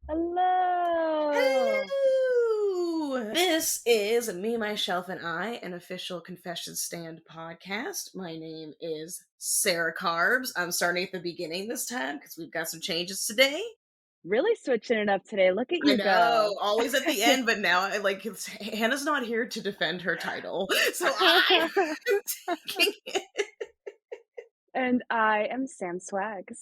Hello. Hello! This is Me, Myself, and I, an official confession stand podcast. My name is Sarah Carbs. I'm starting at the beginning this time because we've got some changes today. Really switching it up today. Look at I you know, go. always at the end, but now Hannah's not here to defend her title, so I'm taking it. And I am Sam Swags.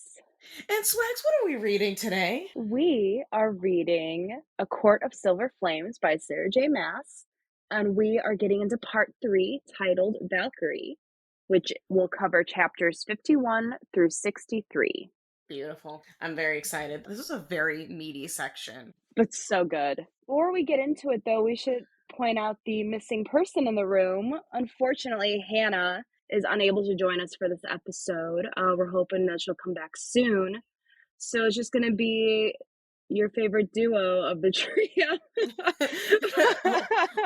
And Swags, what are we reading today? We are reading A Court of Silver Flames by Sarah J. Maas, and we are getting into part 3 titled Valkyrie, which will cover chapters 51 through 63. Beautiful. I'm very excited. This is a very meaty section. But so good. Before we get into it, though, we should point out the missing person in the room. Unfortunately, Hannah is unable to join us for this episode. We're hoping that she'll come back soon. So it's just going to be your favorite duo of the trio.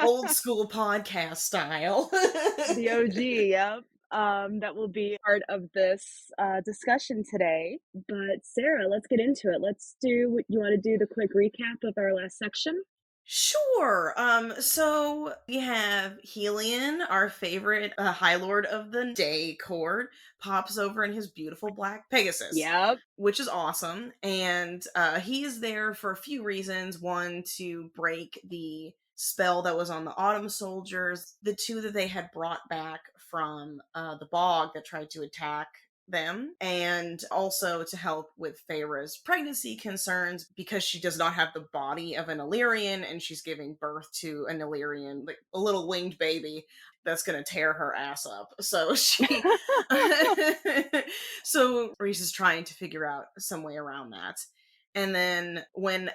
Old school podcast style. The OG, yep. That will be part of this discussion today. But Sarah, let's get into it. You want to do the quick recap of our last section? Sure. So we have Helion, our favorite High Lord of the Day Court, pops over in his beautiful black Pegasus, Yep. which is awesome. And he is there for a few reasons. One, to break the spell that was on the Autumn Soldiers, the two that they had brought back from the bog that tried to attack them, and also to help with Feyre's pregnancy concerns because she does not have the body of an Illyrian and she's giving birth to an Illyrian, like a little winged baby that's going to tear her ass up. So so Reese is trying to figure out some way around that. And then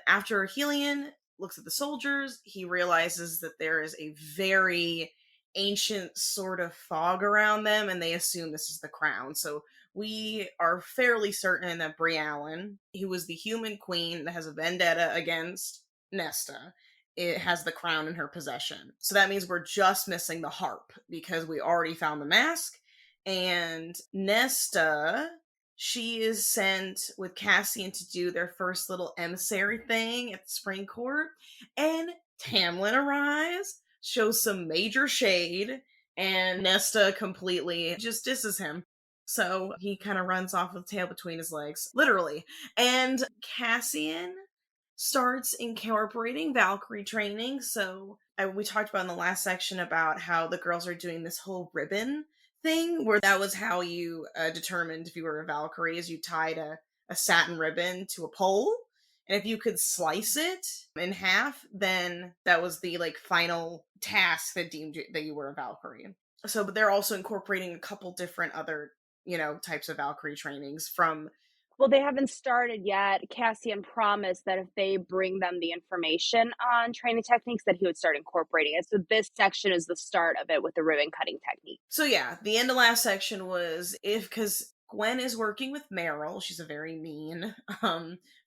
after Helion looks at the soldiers, he realizes that there is a very ancient sort of fog around them and they assume this is the crown. So we are fairly certain that Brialyn, who was the human queen that has a vendetta against Nesta, it has the crown in her possession. So that means we're just missing the harp because we already found the mask. And Nesta, she is sent with Cassian to do their first little emissary thing at the Spring Court. And Tamlin arrives, shows some major shade, and Nesta completely just disses him. So he kind of runs off with the tail between his legs, literally. And Cassian starts incorporating Valkyrie training. So we talked about in the last section about how the girls are doing this whole ribbon thing, where that was how you determined if you were a Valkyrie, is you tied a satin ribbon to a pole. And if you could slice it in half, then that was the final task that deemed you, that you were a Valkyrie. So, but they're also incorporating a couple different other types of Valkyrie trainings from. Well, they haven't started yet. Cassian promised that if they bring them the information on training techniques, that he would start incorporating it. So this section is the start of it with the ribbon cutting technique. So yeah, the end of last section was because Gwen is working with Meryl. She's a very mean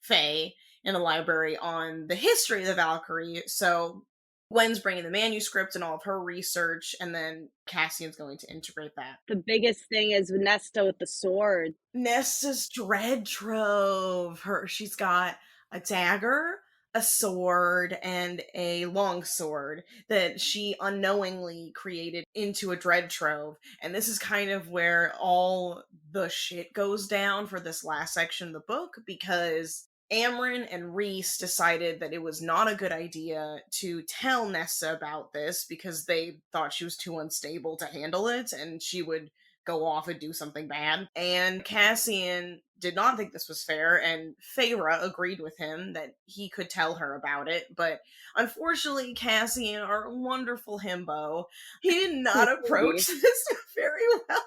Fae in the library on the history of the Valkyrie. So Gwen's bringing the manuscript and all of her research, and then Cassian's going to integrate that. The biggest thing is Nesta with the sword. Nesta's dread trove. She's got a dagger, a sword, and a long sword that she unknowingly created into a dread trove. And this is kind of where all the shit goes down for this last section of the book, because Amryn and Rhys decided that it was not a good idea to tell Nesta about this because they thought she was too unstable to handle it and she would go off and do something bad. And Cassian did not think this was fair, and Feyre agreed with him that he could tell her about it. But unfortunately, Cassian, our wonderful himbo, he did not approach this very well.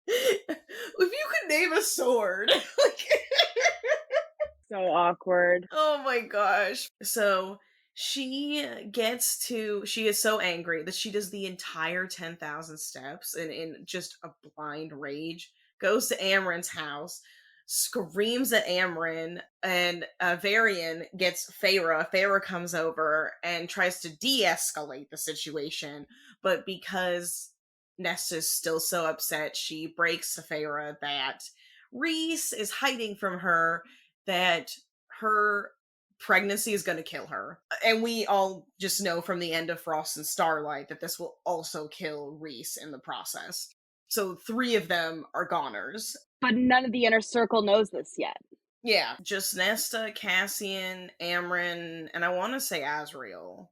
If you could name a sword. So awkward. Oh my gosh. So she is so angry that she does the entire 10,000 steps and in just a blind rage goes to Amryn's house, screams at Amryn, and Varian gets Feyre. Feyre comes over and tries to de-escalate the situation, but because Nesta's still so upset, she breaks to Feyre that Rhys is hiding from her that her pregnancy is going to kill her. And we all just know from the end of Frost and Starlight that this will also kill Reese in the process. So 3 of them are goners. But none of the inner circle knows this yet. Yeah, just Nesta, Cassian, Amryn, and I want to say Azriel.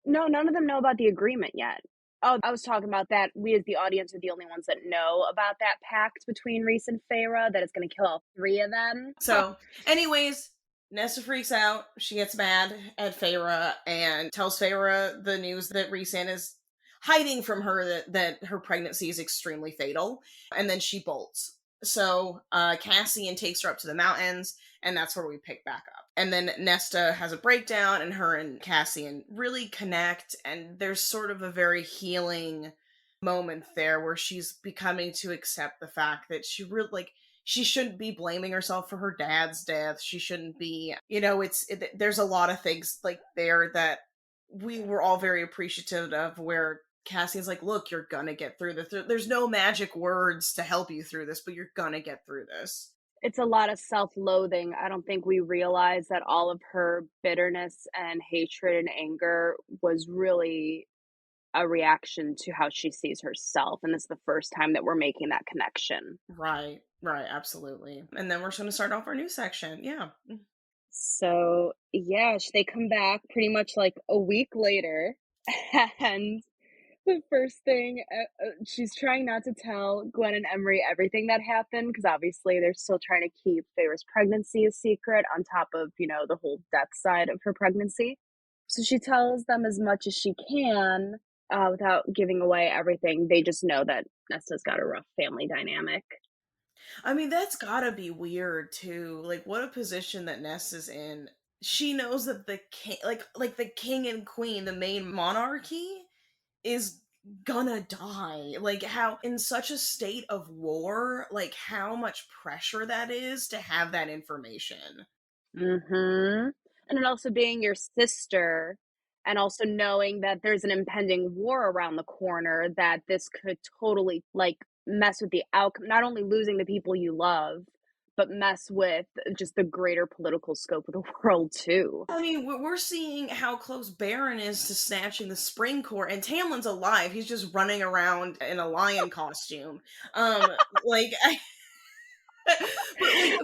No, none of them know about the agreement yet. Oh, I was talking about that. We as the audience are the only ones that know about that pact between Reese and Feyre, that it's going to kill all 3 of them. So, anyways, Nesta freaks out. She gets mad at Feyre and tells Feyre the news that Rhysand is hiding from her, that her pregnancy is extremely fatal, and then she bolts. So Cassian takes her up to the mountains, and that's where we pick back up. And then Nesta has a breakdown, and her and Cassian really connect, and there's sort of a very healing moment there where she's becoming to accept the fact that she really, like, she shouldn't be blaming herself for her dad's death. She shouldn't be, there's a lot of things like there that we were all very appreciative of, where Cassian's like, look, you're gonna get through this. There's no magic words to help you through this, but you're gonna get through this. It's a lot of self-loathing. I don't think we realize that all of her bitterness and hatred and anger was really a reaction to how she sees herself, and this is the first time that we're making that connection. Right, absolutely. And then we're just going to start off our new section. Yeah. So, yeah, they come back pretty much like a week later, and the first thing, she's trying not to tell Gwen and Emery everything that happened, because obviously they're still trying to keep Feyre's pregnancy a secret on top of, the whole death side of her pregnancy. So she tells them as much as she can without giving away everything. They just know that Nesta's got a rough family dynamic. I mean, that's gotta be weird too. Like, what a position that Ness is in. She knows that the king, like the king and queen, the main monarchy, is gonna die. Like, how in such a state of war, like how much pressure that is to have that information. Mm-hmm. And it also being your sister, and also knowing that there's an impending war around the corner, that this could totally like mess with the outcome, not only losing the people you love, but mess with just the greater political scope of the world too. I mean, we're seeing how close Baron is to snatching the Spring Court, and Tamlin's alive. He's just running around in a lion costume. Like, but like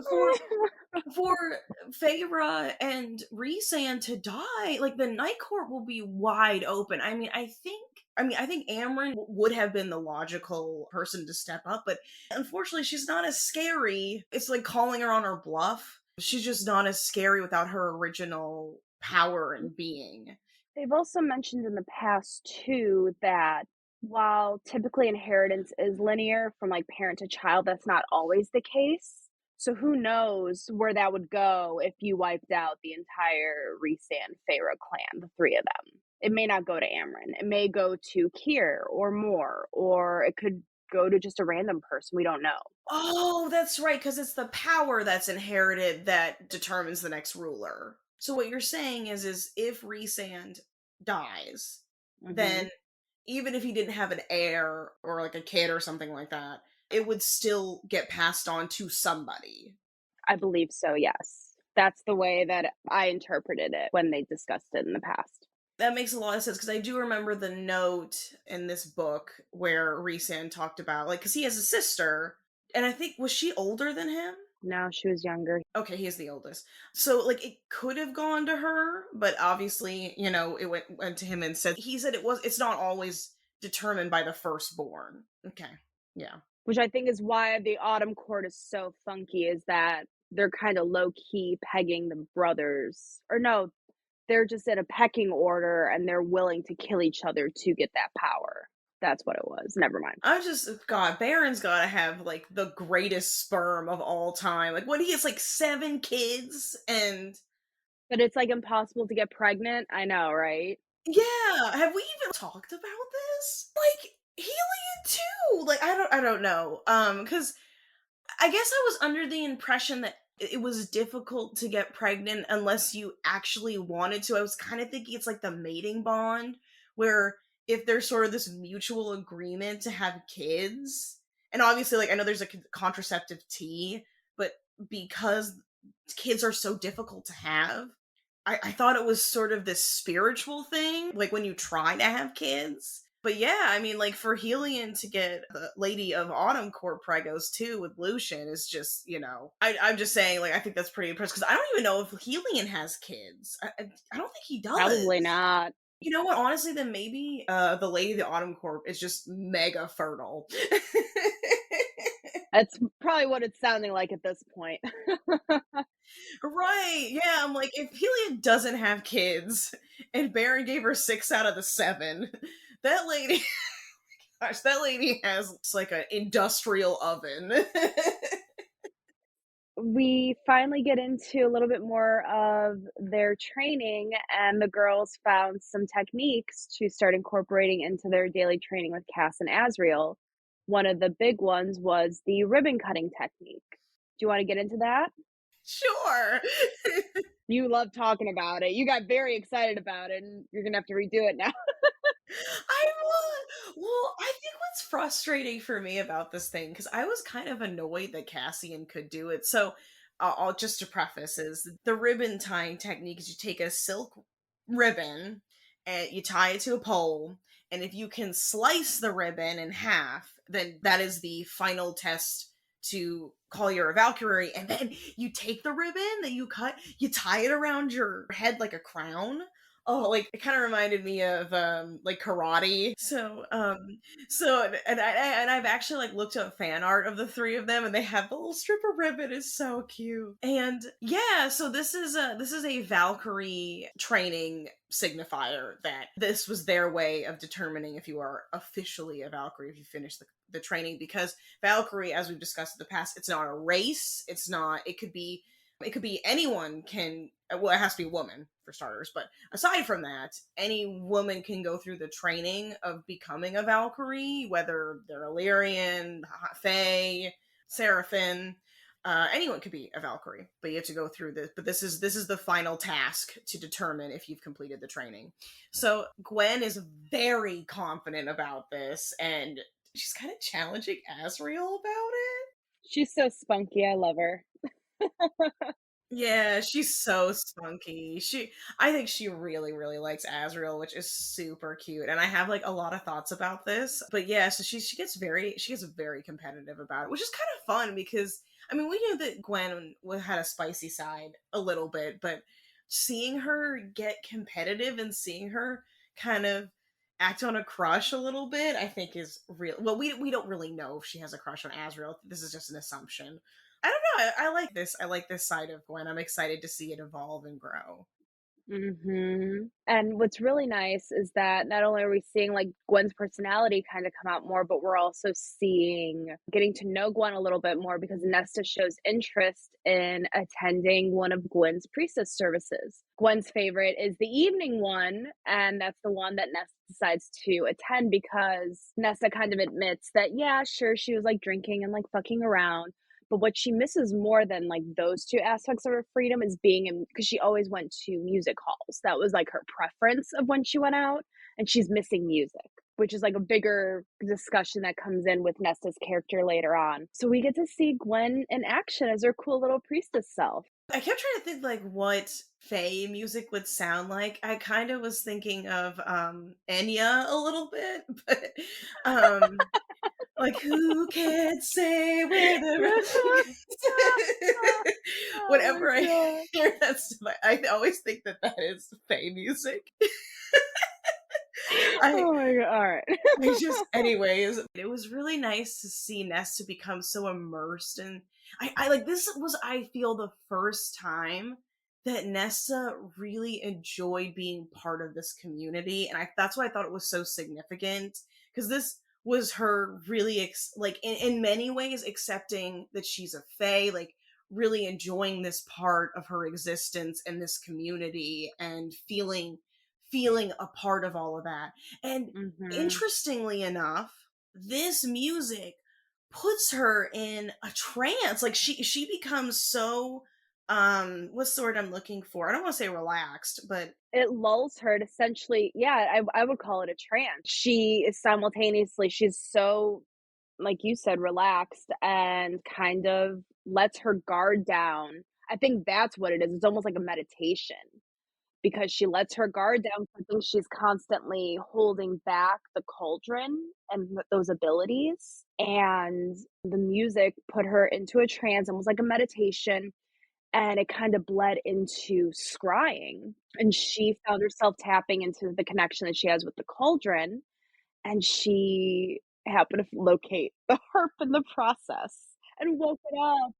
for Feyre and Rhysand to die, like the Night Court will be wide open. I think Amryn would have been the logical person to step up, but unfortunately she's not as scary. It's like calling her on her bluff. She's just not as scary without her original power and being. They've also mentioned in the past too that while typically inheritance is linear from like parent to child, that's not always the case. So who knows where that would go if you wiped out the entire Rhysand Feyre clan, the 3 of them. It may not go to Amryn. It may go to Kier or Moore, or it could go to just a random person. We don't know. Oh, that's right, because it's the power that's inherited that determines the next ruler. So what you're saying is if Rhysand dies, then even if he didn't have an heir or like a kid or something like that, it would still get passed on to somebody. I believe so, yes. That's the way that I interpreted it when they discussed it in the past. That makes a lot of sense, because I do remember the note in this book where Rhysand talked about, like, because he has a sister, and I think, was she older than him? No, she was younger. Okay, he is the oldest. So, like, it could have gone to her, but obviously, it went to him instead. He said it's not always determined by the firstborn. Okay, yeah. Which I think is why the Autumn Court is so funky, is that they're kind of low-key pegging the brothers. Or no, they're just in a pecking order, and they're willing to kill each other to get that power. That's what it was. Never mind. God, Baron's gotta have, like, the greatest sperm of all time. Like, what, he has, like, 7 kids, and... But it's, like, impossible to get pregnant. I know, right? Yeah, have we even talked about this? Like, Helion too! Like, I don't know. Because I guess I was under the impression that it was difficult to get pregnant unless you actually wanted to. I was kind of thinking it's like the mating bond, where if there's sort of this mutual agreement to have kids, and obviously, like, I know there's a contraceptive T, but because kids are so difficult to have. I thought it was sort of this spiritual thing, like when you try to have kids. But yeah, I mean, like for Helion to get the Lady of Autumn Court pregos too with Lucian is just, I'm just saying, like, I think that's pretty impressive because I don't even know if Helion has kids. I don't think he Probably does. not. You know what? Honestly, then maybe the Lady of the Autumn Corp is just mega fertile. That's probably what it's sounding like at this point. Right. Yeah, I'm like, if Helion doesn't have kids and Baron gave her 6 out of the 7, that lady gosh, that lady has like an industrial oven. We finally get into a little bit more of their training, and the girls found some techniques to start incorporating into their daily training with Cass and Azriel. One of the big ones was the ribbon cutting technique. Do you want to get into that? Sure. You love talking about it. You got very excited about it, and you're gonna have to redo it now. I well, I think what's frustrating for me about this thing, because I was kind of annoyed that Cassian could do it. So, I'll just to preface is the ribbon tying technique is you take a silk ribbon and you tie it to a pole, and if you can slice the ribbon in half, then that is the final test to call you're a Valkyrie. And then you take the ribbon that you cut, you tie it around your head like a crown. Oh, like it kind of reminded me of like karate. So and I've actually like looked up fan art of the three of them, and they have the little strip of ribbon. Is so cute. And yeah, so this is a Valkyrie training signifier, that this was their way of determining if you are officially a Valkyrie if you finish the training, because Valkyrie, as we've discussed in the past, it's not a race. It's not. It could be anyone can. Well, it has to be a woman for starters, but aside from that, any woman can go through the training of becoming a Valkyrie, whether they're Illyrian, Fae, Seraphim. Anyone could be a Valkyrie, but you have to go through this. But this is the final task to determine if you've completed the training. So Gwen is very confident about this, and she's kind of challenging Asriel about it. She's so spunky. I love her. Yeah, she's so spunky. I think she really, really likes Azriel, which is super cute. And I have like a lot of thoughts about this. But yeah, so she gets very competitive about it, which is kind of fun because I mean we knew that Gwen had a spicy side a little bit, but seeing her get competitive and seeing her kind of act on a crush a little bit, I think is real. Well, we don't really know if she has a crush on Azriel. This is just an assumption. I don't know. I like this. I like this side of Gwen. I'm excited to see it evolve and grow. And what's really nice is that not only are we seeing like Gwen's personality kind of come out more, but we're also getting to know Gwen a little bit more because Nesta shows interest in attending one of Gwen's priestess services. Gwen's favorite is the evening one, and that's the one that Nesta decides to attend because Nesta kind of admits that, yeah, sure, she was like drinking and like fucking around, but what she misses more than like those two aspects of her freedom is being in, because she always went to music halls. That was like her preference of when she went out, and she's missing music, which is like a bigger discussion that comes in with Nesta's character later on. So we get to see Gwen in action as her cool little priestess self. I kept trying to think like what Fae music would sound like. I kind of was thinking of Enya a little bit, but um like who can say where the road goes? Oh my Whenever I god. hear that stuff, I always think that is Fae music. I Oh my god. All right. I just, anyways, it was really nice to see Nesta become so immersed, and I like this was, I feel, the first time that Nesta really enjoyed being part of this community, and that's why I thought it was so significant, because this was her really like in many ways accepting that she's a Fae, like really enjoying this part of her existence and this community, and feeling a part of all of that. And Mhm. interestingly enough, this music puts her in a trance. Like she becomes so what's the word I'm looking for? I don't want to say relaxed, but It lulls her to essentially, yeah, I would call it a trance. She is simultaneously, she's so, like you said, relaxed and kind of lets her guard down. I think that's what it is. It's almost like a meditation because she lets her guard down. I think she's constantly holding back the cauldron and those abilities. And the music put her into a trance, almost like a meditation. And it kind of bled into scrying. And she found herself tapping into the connection that she has with the cauldron. And she happened to locate the harp in the process and woke it up.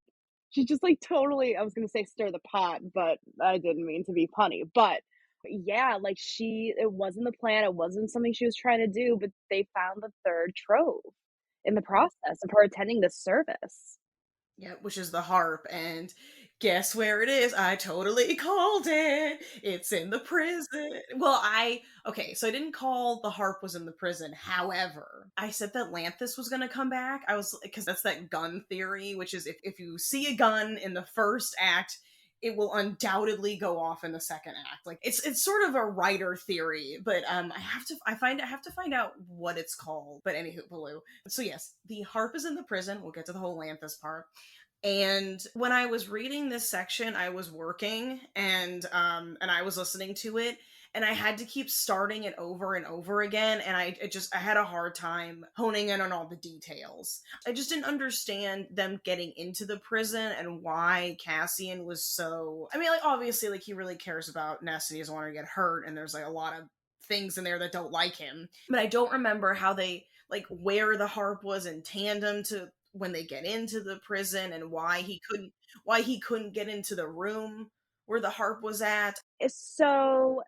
She just, like, totally, I was gonna say stir the pot, but I didn't mean to be punny, but yeah, like, it wasn't the plan, it wasn't something she was trying to do, but they found the 3rd trove in the process of her attending this service. Yeah, which is the harp. And guess where it is? I totally called it. It's in the prison. Well, okay, so I didn't call the harp was in the prison. However, I said that Lanthus was going to come back. I was, because that's that gun theory, which is if you see a gun in the first act, it will undoubtedly go off in the second act. Like it's sort of a writer theory, but I have to find out what it's called. But anywho, Baloo. So yes, the harp is in the prison. We'll get to the whole Lanthus part. And when I was reading this section, I was working, and I was listening to it, and I had to keep starting it over and over again, and I had a hard time honing in on all the details. I just didn't understand them getting into the prison and why Cassian was so, I mean, like, obviously, like, he really cares about Ness and he doesn't want her to get hurt, and there's like a lot of things in there that don't like him. But I don't remember how they, like, where the harp was in tandem to when they get into the prison, and why he couldn't get into the room where the harp was at. So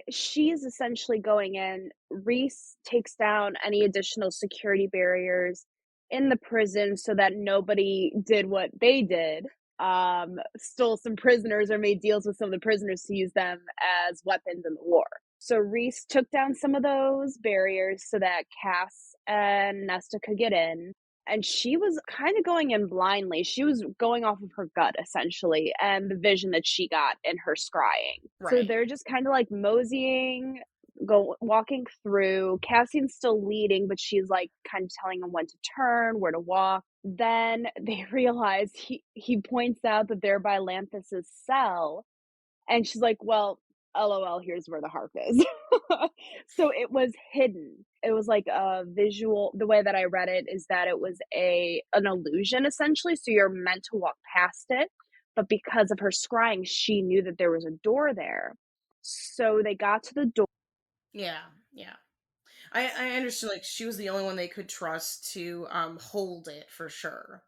she's essentially going in. Reese takes down any additional security barriers in the prison so that nobody did what they did. Stole some prisoners or made deals with some of the prisoners to use them as weapons in the war. So Reese took down some of those barriers so that Cass and Nesta could get in. And she was kind of going in blindly. She was going off of her gut, essentially, and the vision that she got in her scrying. So Right. they're just kind of like moseying, walking through. Cassian's still leading, but she's like kind of telling them when to turn, where to walk. Then they realize he points out that they're by Lanthus's cell, and she's like, "Well, LOL, here's where the harp is." So it was hidden. It was like a visual, the way that I read it is that it was an illusion essentially, so you're meant to walk past it, but because of her scrying, she knew that there was a door there. So they got to the door. Yeah, yeah. I understood, like, she was the only one they could trust to hold it for sure.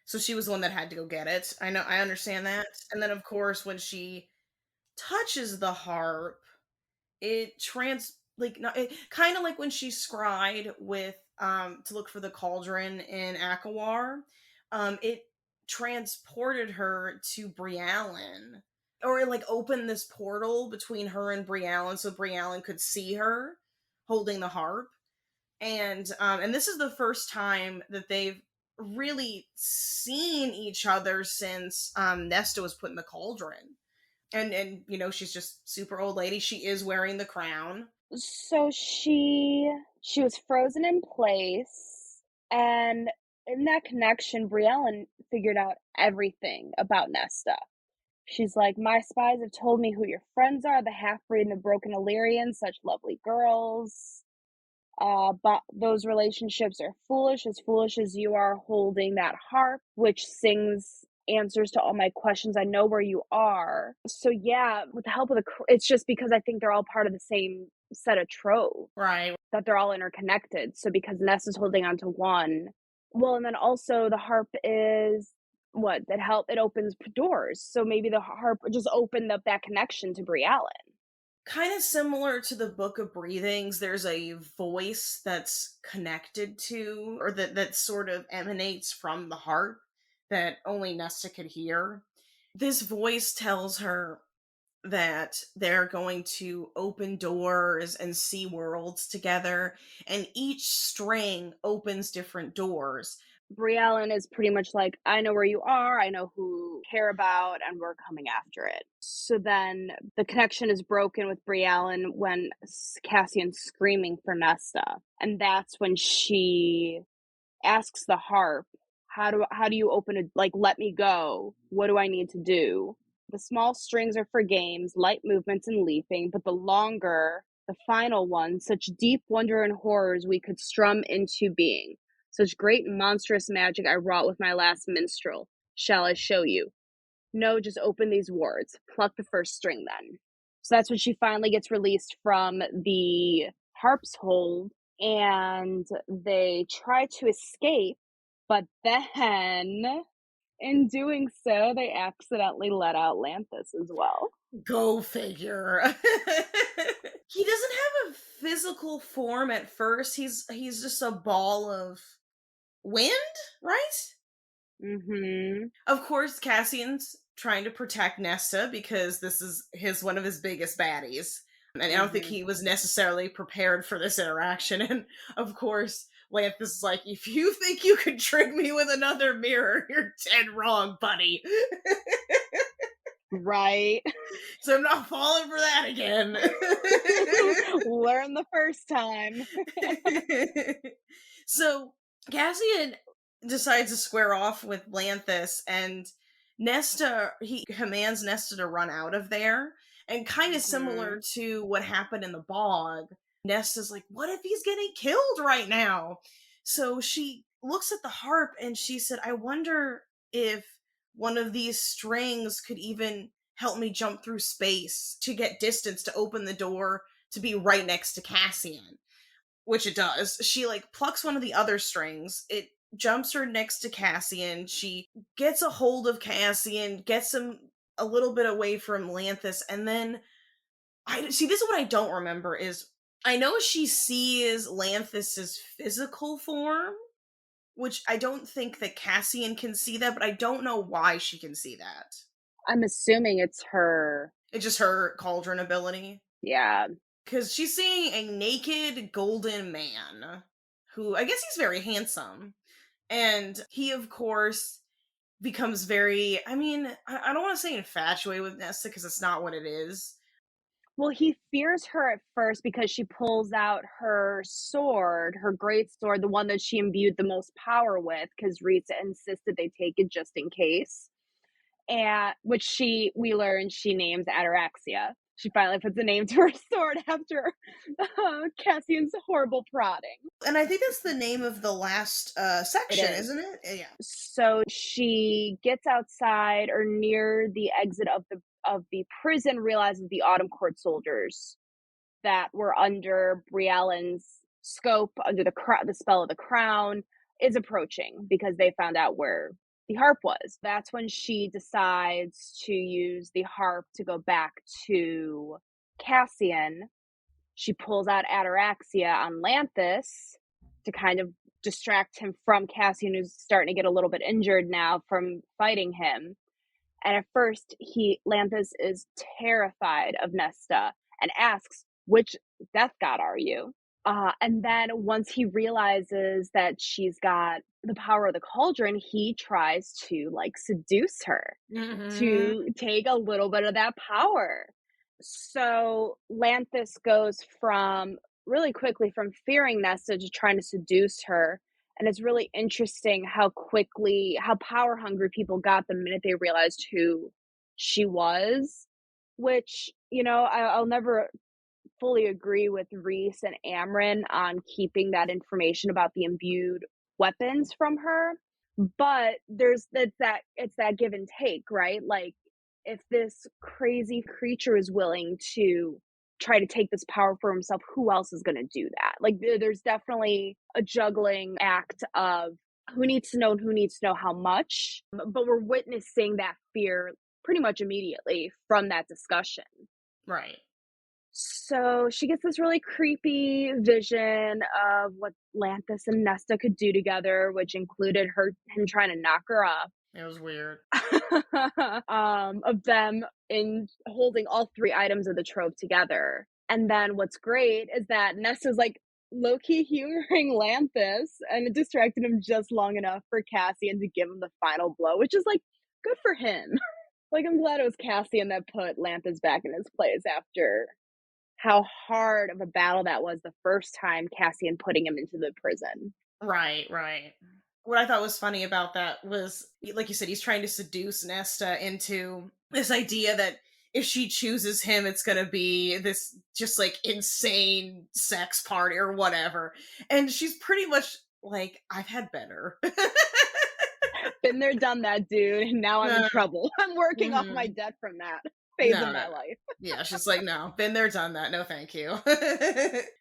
So she was the one that had to go get it. I understand that. And then of course when she touches the harp, it trans like no, it kind of like when she scried with to look for the cauldron in Akawar, it transported her to Briallen, or it like opened this portal between her and Briallen so Briallen could see her holding the harp. And this is the first time that they've really seen each other since Nesta was put in the cauldron. And she's just super old lady. She is wearing the crown. So she was frozen in place, and in that connection, Briellen figured out everything about Nesta. She's like, "My spies have told me who your friends are, the half-breed and the broken Illyrian, such lovely girls. But those relationships are foolish as you are holding that harp, which sings answers to all my questions. I know where you are." So yeah, with the help of it's just because I think they're all part of the same set of trove, Right. that they're all interconnected. So because Ness is holding on to one, well, and then also the harp is what that help it opens doors. So maybe the harp just opened up that connection to Briallen. Kind of similar to the Book of Breathings, there's a voice that's connected to, or that sort of emanates from the harp that only Nesta could hear. This voice tells her that they're going to open doors and see worlds together, and each string opens different doors. Briellen is pretty much like, I know where you are, I know who you care about, and we're coming after it. So then the connection is broken with Briellen when Cassian's screaming for Nesta. And that's when she asks the harp How do you open a, like, let me go? What do I need to do? The small strings are for games, light movements and leaping, but the longer, the final one, such deep wonder and horrors we could strum into being. Such great monstrous magic I wrought with my last minstrel. Shall I show you? No, just open these wards. Pluck the first string then. So that's when she finally gets released from the harp's hold, and they try to escape, but then in doing so, they accidentally let out Lanthus as well. Go figure. He doesn't have a physical form at first. He's just a ball of wind, right? Mm-hmm. Of course, Cassian's trying to protect Nesta because this is one of his biggest baddies. And I don't think Mm-hmm. he was necessarily prepared for this interaction. And of course, Lanthus is like, if you think you can trick me with another mirror, you're dead wrong, buddy. Right. So I'm not falling for that again. Learn the first time. So Cassian decides to square off with Lanthus, and Nesta, he commands Nesta to run out of there. And kind of Mm-hmm. similar to what happened in the bog, Nesta's like, what if he's getting killed right now? So she looks at the harp and she said, I wonder if one of these strings could even help me jump through space to get distance to open the door to be right next to Cassian, which it does. She like plucks one of the other strings. It jumps her next to Cassian. She gets a hold of Cassian, gets him a little bit away from Lanthus, and then I see, this is what I don't remember is I know she sees Lanthus's physical form, which I don't think that Cassian can see that, but I don't know why she can see that. I'm assuming it's her. It's just her cauldron ability. Yeah. Because she's seeing a naked golden man who I guess he's very handsome. And he, of course, becomes very, I mean, I don't want to say infatuated with Nesta because it's not what it is. Well, he fears her at first because she pulls out her sword, her great sword, the one that she imbued the most power with, because Rita insisted they take it just in case. And which we learn she names Ataraxia. She finally puts a name to her sword after Cassian's horrible prodding. And I think that's the name of the last It section, is. isn't it? Yeah. So she gets outside or near the exit of the prison, realizes the Autumn Court soldiers that were under Briellen's scope, under the spell of the crown, is approaching because they found out where the harp was. That's when she decides to use the harp to go back to Cassian. She pulls out Ataraxia on Lanthus to kind of distract him from Cassian, who's starting to get a little bit injured now from fighting him. And at first, Lanthus is terrified of Nesta and asks, "Which death god are you?" And then once he realizes that she's got the power of the cauldron, he tries to like seduce her Mm-hmm. to take a little bit of that power. So Lanthus goes from really quickly from fearing Nesta to trying to seduce her. And it's really interesting how power hungry people got the minute they realized who she was, which, I'll never fully agree with Reese and Amryn on keeping that information about the imbued weapons from her. But it's that give and take, right? Like, if this crazy creature is willing to try to take this power for himself, who else is going to do that? Like, there's definitely a juggling act of who needs to know and who needs to know how much. But we're witnessing that fear pretty much immediately from that discussion. Right. So she gets this really creepy vision of what Lanthus and Nesta could do together, which included him trying to knock her up. It was weird. Of them in holding all three items of the trove together. And then what's great is that Nesta's like low-key humoring Lanthus and it distracted him just long enough for Cassian to give him the final blow, which is like good for him. Like, I'm glad it was Cassian that put Lanthus back in his place after how hard of a battle that was the first time Cassian putting him into the prison. Right, right. what I thought was funny about that was, like you said, he's trying to seduce Nesta into this idea that if she chooses him, it's gonna be this just like insane sex party or whatever. And she's pretty much like, I've had better. Been there, done that, dude. And now I'm in No. trouble. I'm working off my Mhm. debt from that phase of No, no, my no. life. Yeah, she's like, no, been there, done that. No, thank you.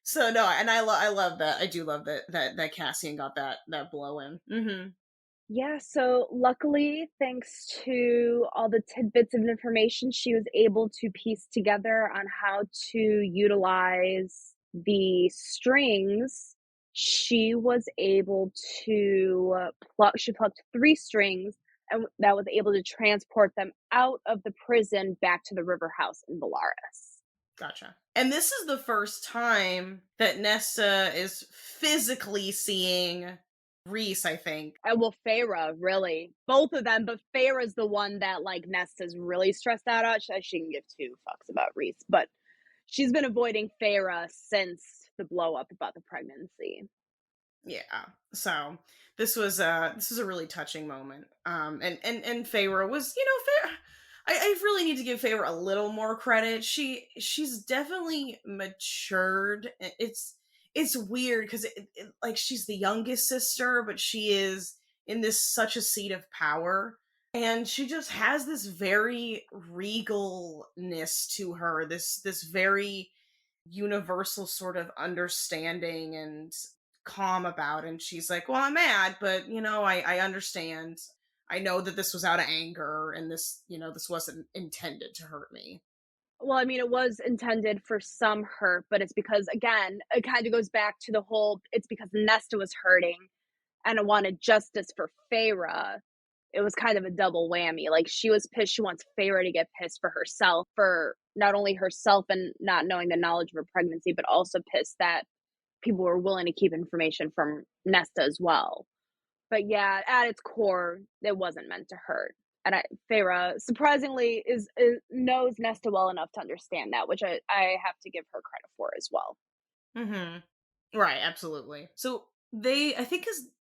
So no, and I love that. I do love that Cassian got that blow in. Hmm. Yeah, so luckily, thanks to all the tidbits of information she was able to piece together on how to utilize the strings, she was able to she plucked three strings and that was able to transport them out of the prison back to the river house in Valaris. Gotcha. And this is the first time that Nesta is physically seeing Reese, I think. Well, Feyre, really. Both of them, but Feyre's the one that, like, Nesta's really stressed out on. She can give two fucks about Reese, but she's been avoiding Feyre since the blow up about the pregnancy. Yeah. So this was a really touching moment. And Feyre was, Feyre, I really need to give Feyre a little more credit. She's definitely matured. It's weird because like she's the youngest sister, but she is in this such a seat of power. And she just has this very regalness to her, this very universal sort of understanding and calm about. And she's like, well, I'm mad, but I understand. I know that this was out of anger, and this wasn't intended to hurt me. Well, I mean, it was intended for some hurt, but it's because, again, it kind of goes back to the whole it's because Nesta was hurting and it wanted justice for Feyre. It was kind of a double whammy. Like, she was pissed. She wants Feyre to get pissed for herself, for not only herself and not knowing the knowledge of her pregnancy, but also pissed that people were willing to keep information from Nesta as well. But yeah, at its core, it wasn't meant to hurt. And Feyre surprisingly is knows Nesta well enough to understand that, which I have to give her credit for as well. Hmm. Right, absolutely. So I think,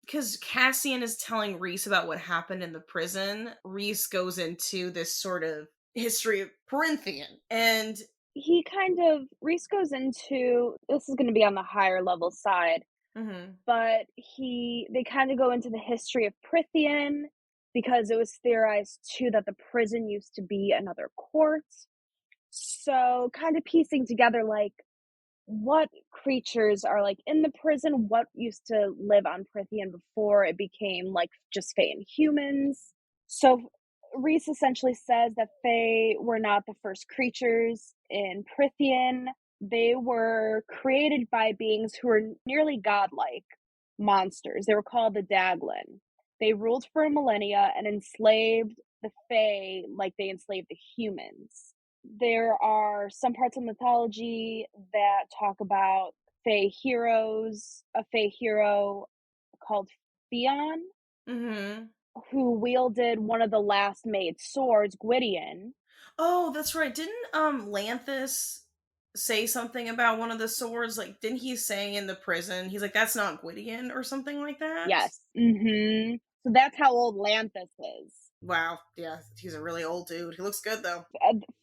because Cassian is telling Reese about what happened in the prison, Reese goes into this sort of history of Perinthian. And He kind of Reese goes into this is going to be on the higher level side, mhm. but they kind of go into the history of Prithian because it was theorized too that the prison used to be another court. So kind of piecing together like what creatures are like in the prison, what used to live on Prithian before it became like just Fae and humans. So Reese essentially says that Fae were not the first creatures in Prithian. They were created by beings who were nearly godlike monsters. They were called the Daglin. They ruled for millennia and enslaved the Fae like they enslaved the humans. There are some parts of mythology that talk about Fae heroes, a Fae hero called Theon, Mhm. who wielded one of the last made swords, Gwydion. Oh, that's right. Didn't Lanthus say something about one of the swords? Like, didn't he say in the prison, he's like, that's not Gwydion or something like that? Yes. So that's how old Lanthus is. Wow. Yeah, he's a really old dude. He looks good though.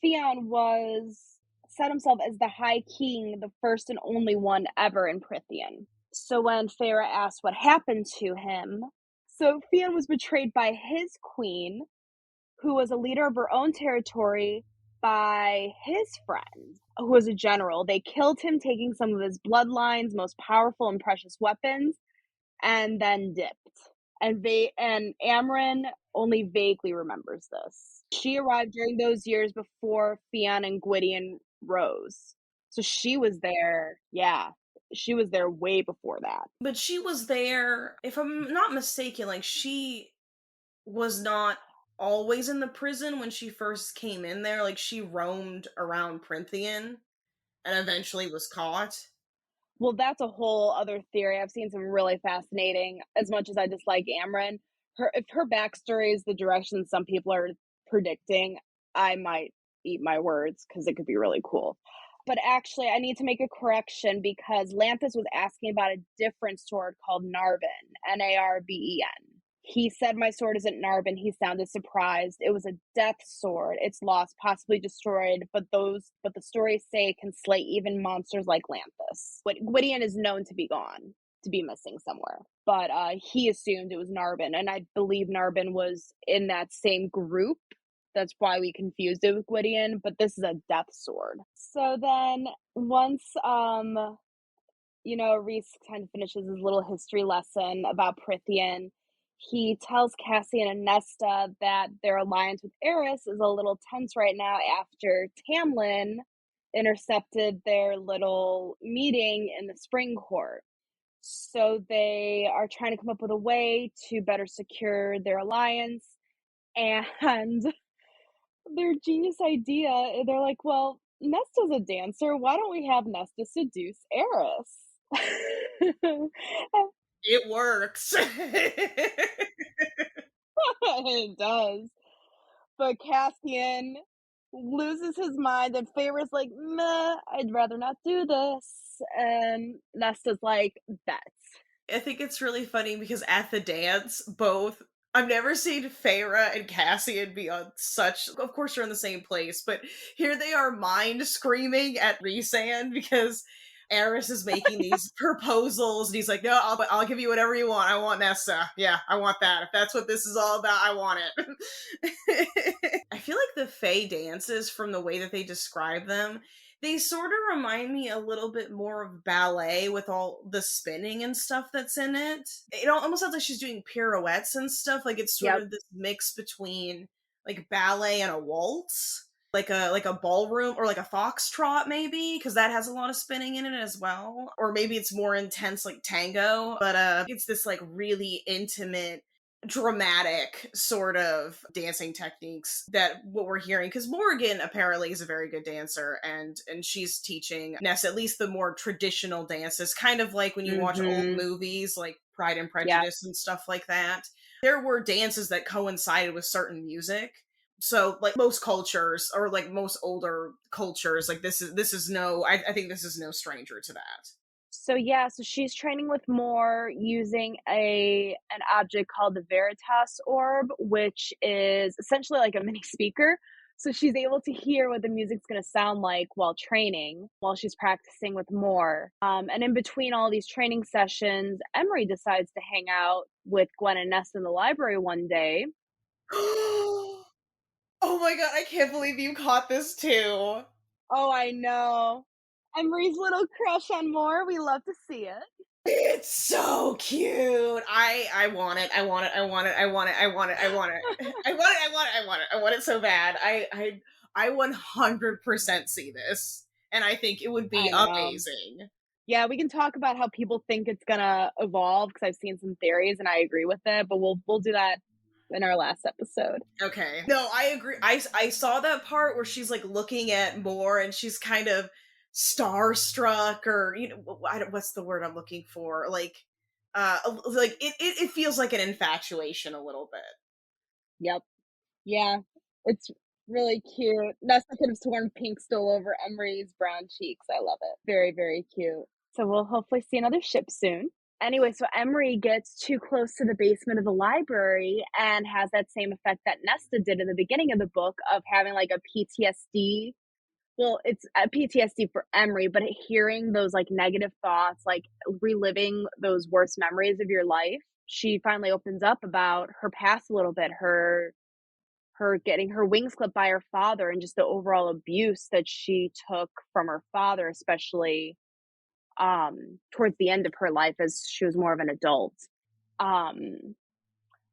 Theon was set himself as the High King, the first and only one ever in Prithian. So when Feyre asked what happened to him, so Theon was betrayed by his queen, who was a leader of her own territory, by his friend, who was a general. They killed him, taking some of his bloodline's most powerful and precious weapons, and then dipped. And Amryn only vaguely remembers this. She arrived during those years before Theon and Gwydion rose. So she was there, yeah. She was there way before that. But she was there, if I'm not mistaken, like she was not always in the prison when she first came in there. Like she roamed around Prynthian and eventually was caught. Well, that's a whole other theory. I've seen some really fascinating, as much as I dislike Amryn. If her backstory is the direction some people are predicting, I might eat my words because it could be really cool. But actually, I need to make a correction because Lanthus was asking about a different sword called Narben, Narben. He said my sword isn't Narben. He sounded surprised. It was a death sword. It's lost, possibly destroyed, but the stories say it can slay even monsters like Lanthus. But Gwydion is known to be gone, to be missing somewhere. But he assumed it was Narben, and I believe Narben was in that same group. That's why we confused it with Gwydion, but this is a death sword. So then once Reese kind of finishes his little history lesson about Prithian, he tells Cassian and Nesta that their alliance with Eris is a little tense right now after Tamlin intercepted their little meeting in the Spring Court. So they are trying to come up with a way to better secure their alliance, and their genius idea, they're like, "Well, Nesta's a dancer. Why don't we have Nesta seduce Eris?" It works. It does. But Caspian loses his mind, and Feyre's like, "Meh, I'd rather not do this." And Nesta's like, "Bet." I think it's really funny because at the dance, both I've never seen Feyre and Cassian be on such. Of course, they're in the same place, but here they are, mind screaming at Rhysand because Eris is making these proposals, and he's like, "No, I'll give you whatever you want. I want Nesta. Yeah, I want that. If that's what this is all about, I want it." I feel like the Fey dances, from the way that they describe them, they sort of remind me a little bit more of ballet with all the spinning and stuff that's in it. It almost sounds like she's doing pirouettes and stuff. Like it's sort Yep. of this mix between like ballet and a waltz. Like a ballroom or like a foxtrot maybe, because that has a lot of spinning in it as well. Or maybe it's more intense like tango. But it's this like really intimate, dramatic sort of dancing techniques that what we're hearing, because Morgan apparently is a very good dancer, and she's teaching Ness at least the more traditional dances, kind of like when you watch old Mhm. movies like Pride and Yep. Prejudice and stuff like that. There were dances that coincided with certain music. So like most cultures, or like most older cultures, like this is no, I think this is no stranger to that. So yeah, so she's training with Moore using an object called the Veritas orb, which is essentially like a mini speaker. So she's able to hear what the music's going to sound like while training, while she's practicing with Moore. And in between all these training sessions, Emery decides to hang out with Gwen and Ness in the library one day. Oh my god, I can't believe you caught this too. Oh, I know. Emery's little crush on Moore. We love to see it. It's so cute. I want it. I want it. I want it. I want it. I want it. I want it. I want it. I want it. I want it. I want it so bad. I 100% see this, and I think it would be I know. amazing. Yeah, we can talk about how people think it's gonna evolve because I've seen some theories and I agree with it, but we'll do that in our last episode. Okay. No, I agree. I saw that part where she's like looking at Moore and she's kind of starstruck, or what's the word I'm looking for? Like it feels like an infatuation a little bit. Yep. Yeah. It's really cute. Nessa could have sworn pink stole over Emery's brown cheeks. I love it. Very, very cute. So we'll hopefully see another ship soon. Anyway, so Emery gets too close to the basement of the library and has that same effect that Nesta did in the beginning of the book of having like a PTSD. Well, it's a PTSD for Emery, but hearing those like negative thoughts, like reliving those worst memories of your life, she finally opens up about her past a little bit, her getting her wings clipped by her father and just the overall abuse that she took from her father, especially towards the end of her life as she was more of an adult. Um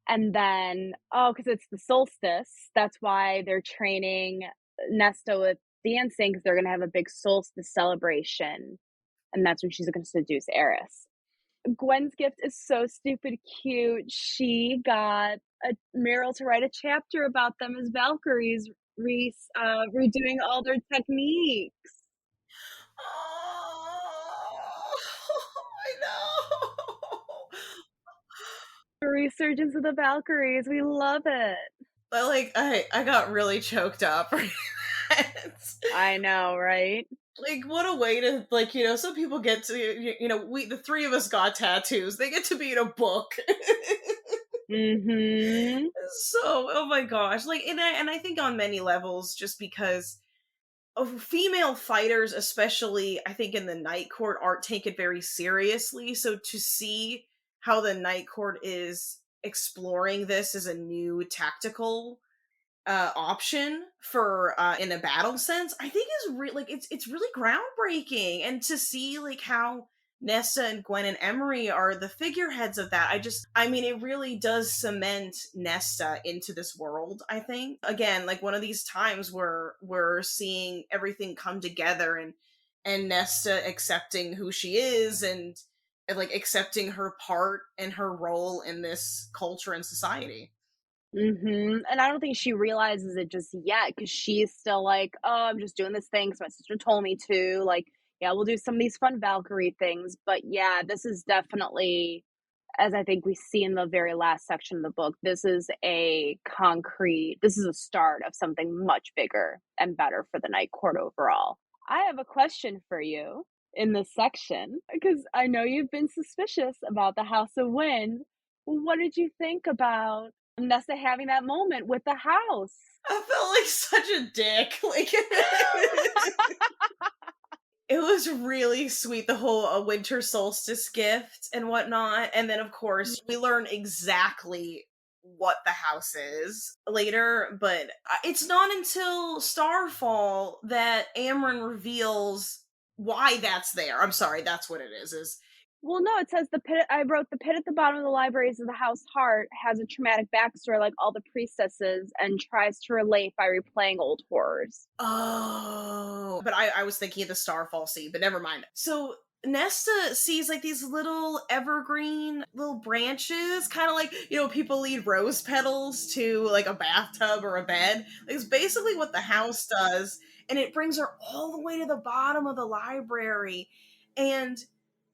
and then because it's the solstice, that's why they're training Nesta with dancing, because they're gonna have a big solstice celebration, and that's when she's gonna seduce Eris. Gwen's gift is so stupid cute. She got a Meryl to write a chapter about them as Valkyries, redoing all their techniques. Oh, I know. The resurgence of the Valkyries. We love it. I got really choked up. I know, right? Like, what a way to, like, some people get to, we, the three of us got tattoos. They get to be in a book. Mhm. So, oh my gosh. Like, and I think on many levels, just because of female fighters, especially, I think in the Night Court, aren't taken very seriously. So to see how the Night Court is exploring this as a new tactical option for in a battle sense, I think is really, like, it's really groundbreaking. And to see like how Nessa and Gwen and Emery are the figureheads of that, I mean, it really does cement Nesta into this world. I think, again, like, one of these times where we're seeing everything come together, and Nesta accepting who she is, and like accepting her part and her role in this culture and society. Mhm, and I don't think she realizes it just yet because she's still like, "Oh, I'm just doing this thing 'cause my sister told me to," like, "Yeah, we'll do some of these fun Valkyrie things," but yeah, this is definitely, as I think we see in the very last section of the book, this is a start of something much bigger and better for the Night Court overall. I have a question for you in this section because I know you've been suspicious about the House of Wind. What did you think about Nesta having that moment with the house? I felt like such a dick. Like, it was really sweet, the whole winter solstice gift and whatnot. And then, of course, we learn exactly what the house is later, but it's not until Starfall that Amryn reveals why that's there. I'm sorry, that's what it is. Well, no, it says the pit. I wrote the pit at the bottom of the libraries of the House Heart has a traumatic backstory like all the priestesses and tries to relate by replaying old horrors. Oh, but I was thinking of the Starfall scene, but never mind. So Nesta sees like these little evergreen little branches, kind of like, people lead rose petals to like a bathtub or a bed. Like, it's basically what the house does, and it brings her all the way to the bottom of the library. And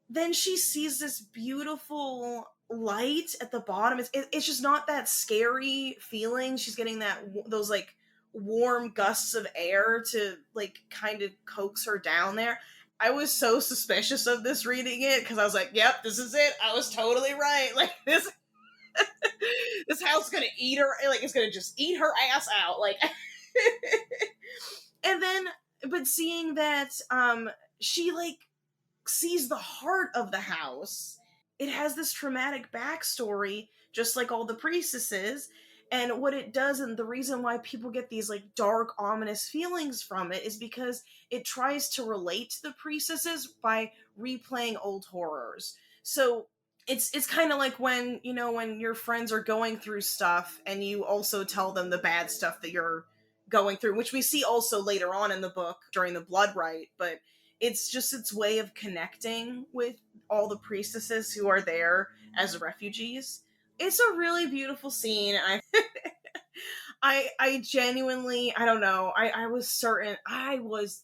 then she sees this beautiful light at the bottom. It's just not that scary feeling. She's getting those like warm gusts of air to like kind of coax her down there. I was so suspicious of this reading it because I was like, "Yep, this is it. I was totally right. Like, this house is gonna eat her. Like, it's gonna just eat her ass out. Like." And then, but seeing that, she like sees the heart of the house. It has this traumatic backstory, just like all the priestesses. And what it does, and the reason why people get these like dark, ominous feelings from it, is because it tries to relate to the priestesses by replaying old horrors. So it's kind of like when, when your friends are going through stuff and you also tell them the bad stuff that you're going through, which we see also later on in the book during the blood rite. But it's just its way of connecting with all the priestesses who are there as refugees. It's a really beautiful scene. I genuinely, I don't know, I was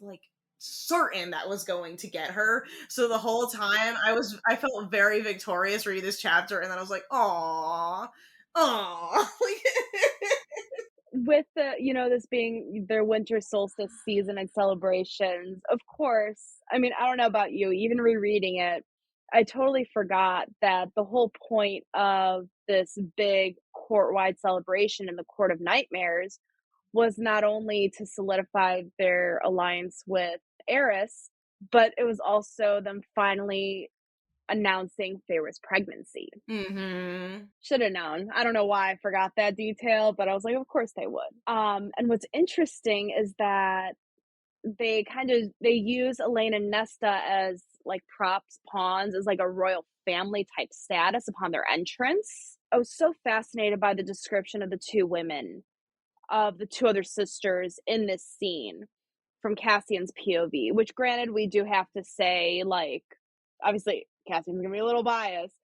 like certain that was going to get her. So the whole time I felt very victorious reading this chapter, and then I was like, aw, like, With this being their winter solstice season and celebrations, of course, I mean, I don't know about you, even rereading it, I totally forgot that the whole point of this big court-wide celebration in the Court of Nightmares was not only to solidify their alliance with Eris, but it was also them finally announcing Feyre's pregnancy. mm-hmm. Should have known. I don't know why I forgot that detail, but I was like, of course they would. And what's interesting is that they use Elaine and Nesta as like props, pawns, as like a royal family type status upon their entrance. I was so fascinated by the description of the two women, of the two other sisters in this scene from Cassian's POV, which granted we do have to say, like, obviously Cassian's gonna be a little biased,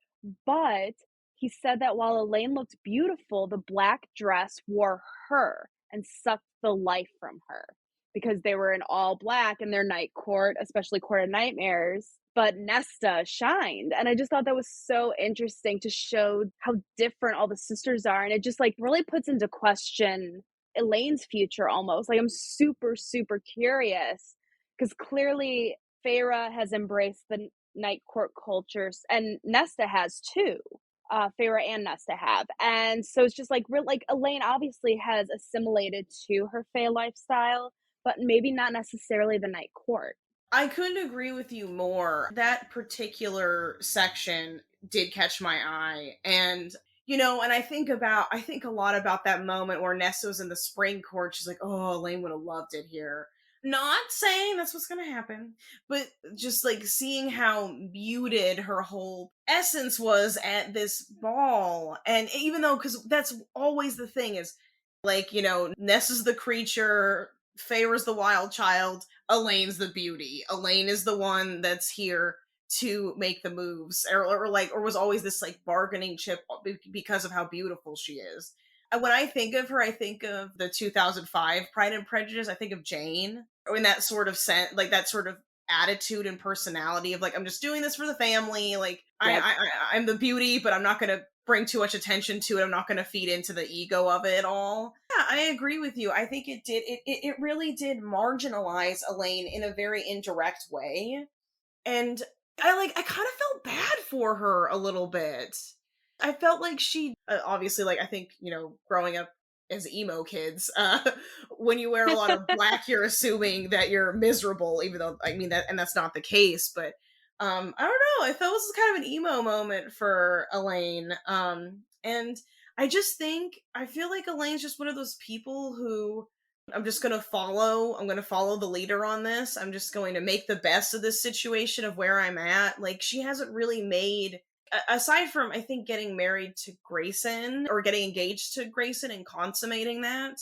but he said that while Elaine looked beautiful, the black dress wore her and sucked the life from her because they were in all black in their night court, especially Court of Nightmares. But Nesta shined. And I just thought that was so interesting to show how different all the sisters are. And it just like really puts into question Elaine's future almost. Like, I'm super, super curious because clearly Feyre has embraced the night court cultures, and Nesta has too. Feyre and Nesta have, and so it's just like real. Like Elaine obviously has assimilated to her Fey lifestyle, but maybe not necessarily the night court. I couldn't agree with you more. That particular section did catch my eye. And, and I think a lot about that moment where Nessa's in the spring court. She's like, oh, Elaine would have loved it here. Not saying that's what's going to happen, but just like seeing how muted her whole essence was at this ball. And even though, because that's always the thing is, like, Nessa's the creature, Feyre's the wild child, Elaine's the beauty. Elaine is the one that's here to make the moves, or was always this like bargaining chip because of how beautiful she is. And when I think of her, I think of the 2005 Pride and Prejudice. I think of Jane, or in that sort of sense, like that sort of attitude and personality of like, I'm just doing this for the family. Like Yep. I'm the beauty, but I'm not going to bring too much attention to it. I'm not going to feed into the ego of it all. Yeah, I agree with you. I think it really did marginalize Elaine in a very indirect way. And I kind of felt bad for her a little bit. I felt like she obviously, like, I think, growing up as emo kids, when you wear a lot of black, you're assuming that you're miserable, even though I mean that, and that's not the case. But I don't know, I felt this was kind of an emo moment for Elaine. And I feel like Elaine's just one of those people who I'm going to follow the leader on this. I'm just going to make the best of this situation of where I'm at. Like, she hasn't really made, aside from, I think, getting married to Grayson, or getting engaged to Grayson and consummating that,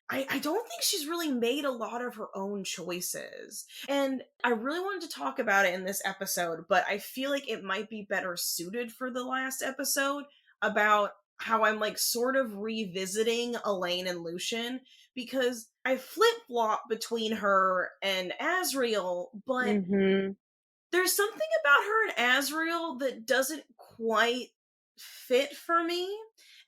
I don't think she's really made a lot of her own choices. And I really wanted to talk about it in this episode, but I feel like it might be better suited for the last episode, about how I'm like sort of revisiting Elaine and Lucian, because I flip flop between her and Asriel, but Mm-hmm. there's something about her and Asriel that doesn't quite fit for me.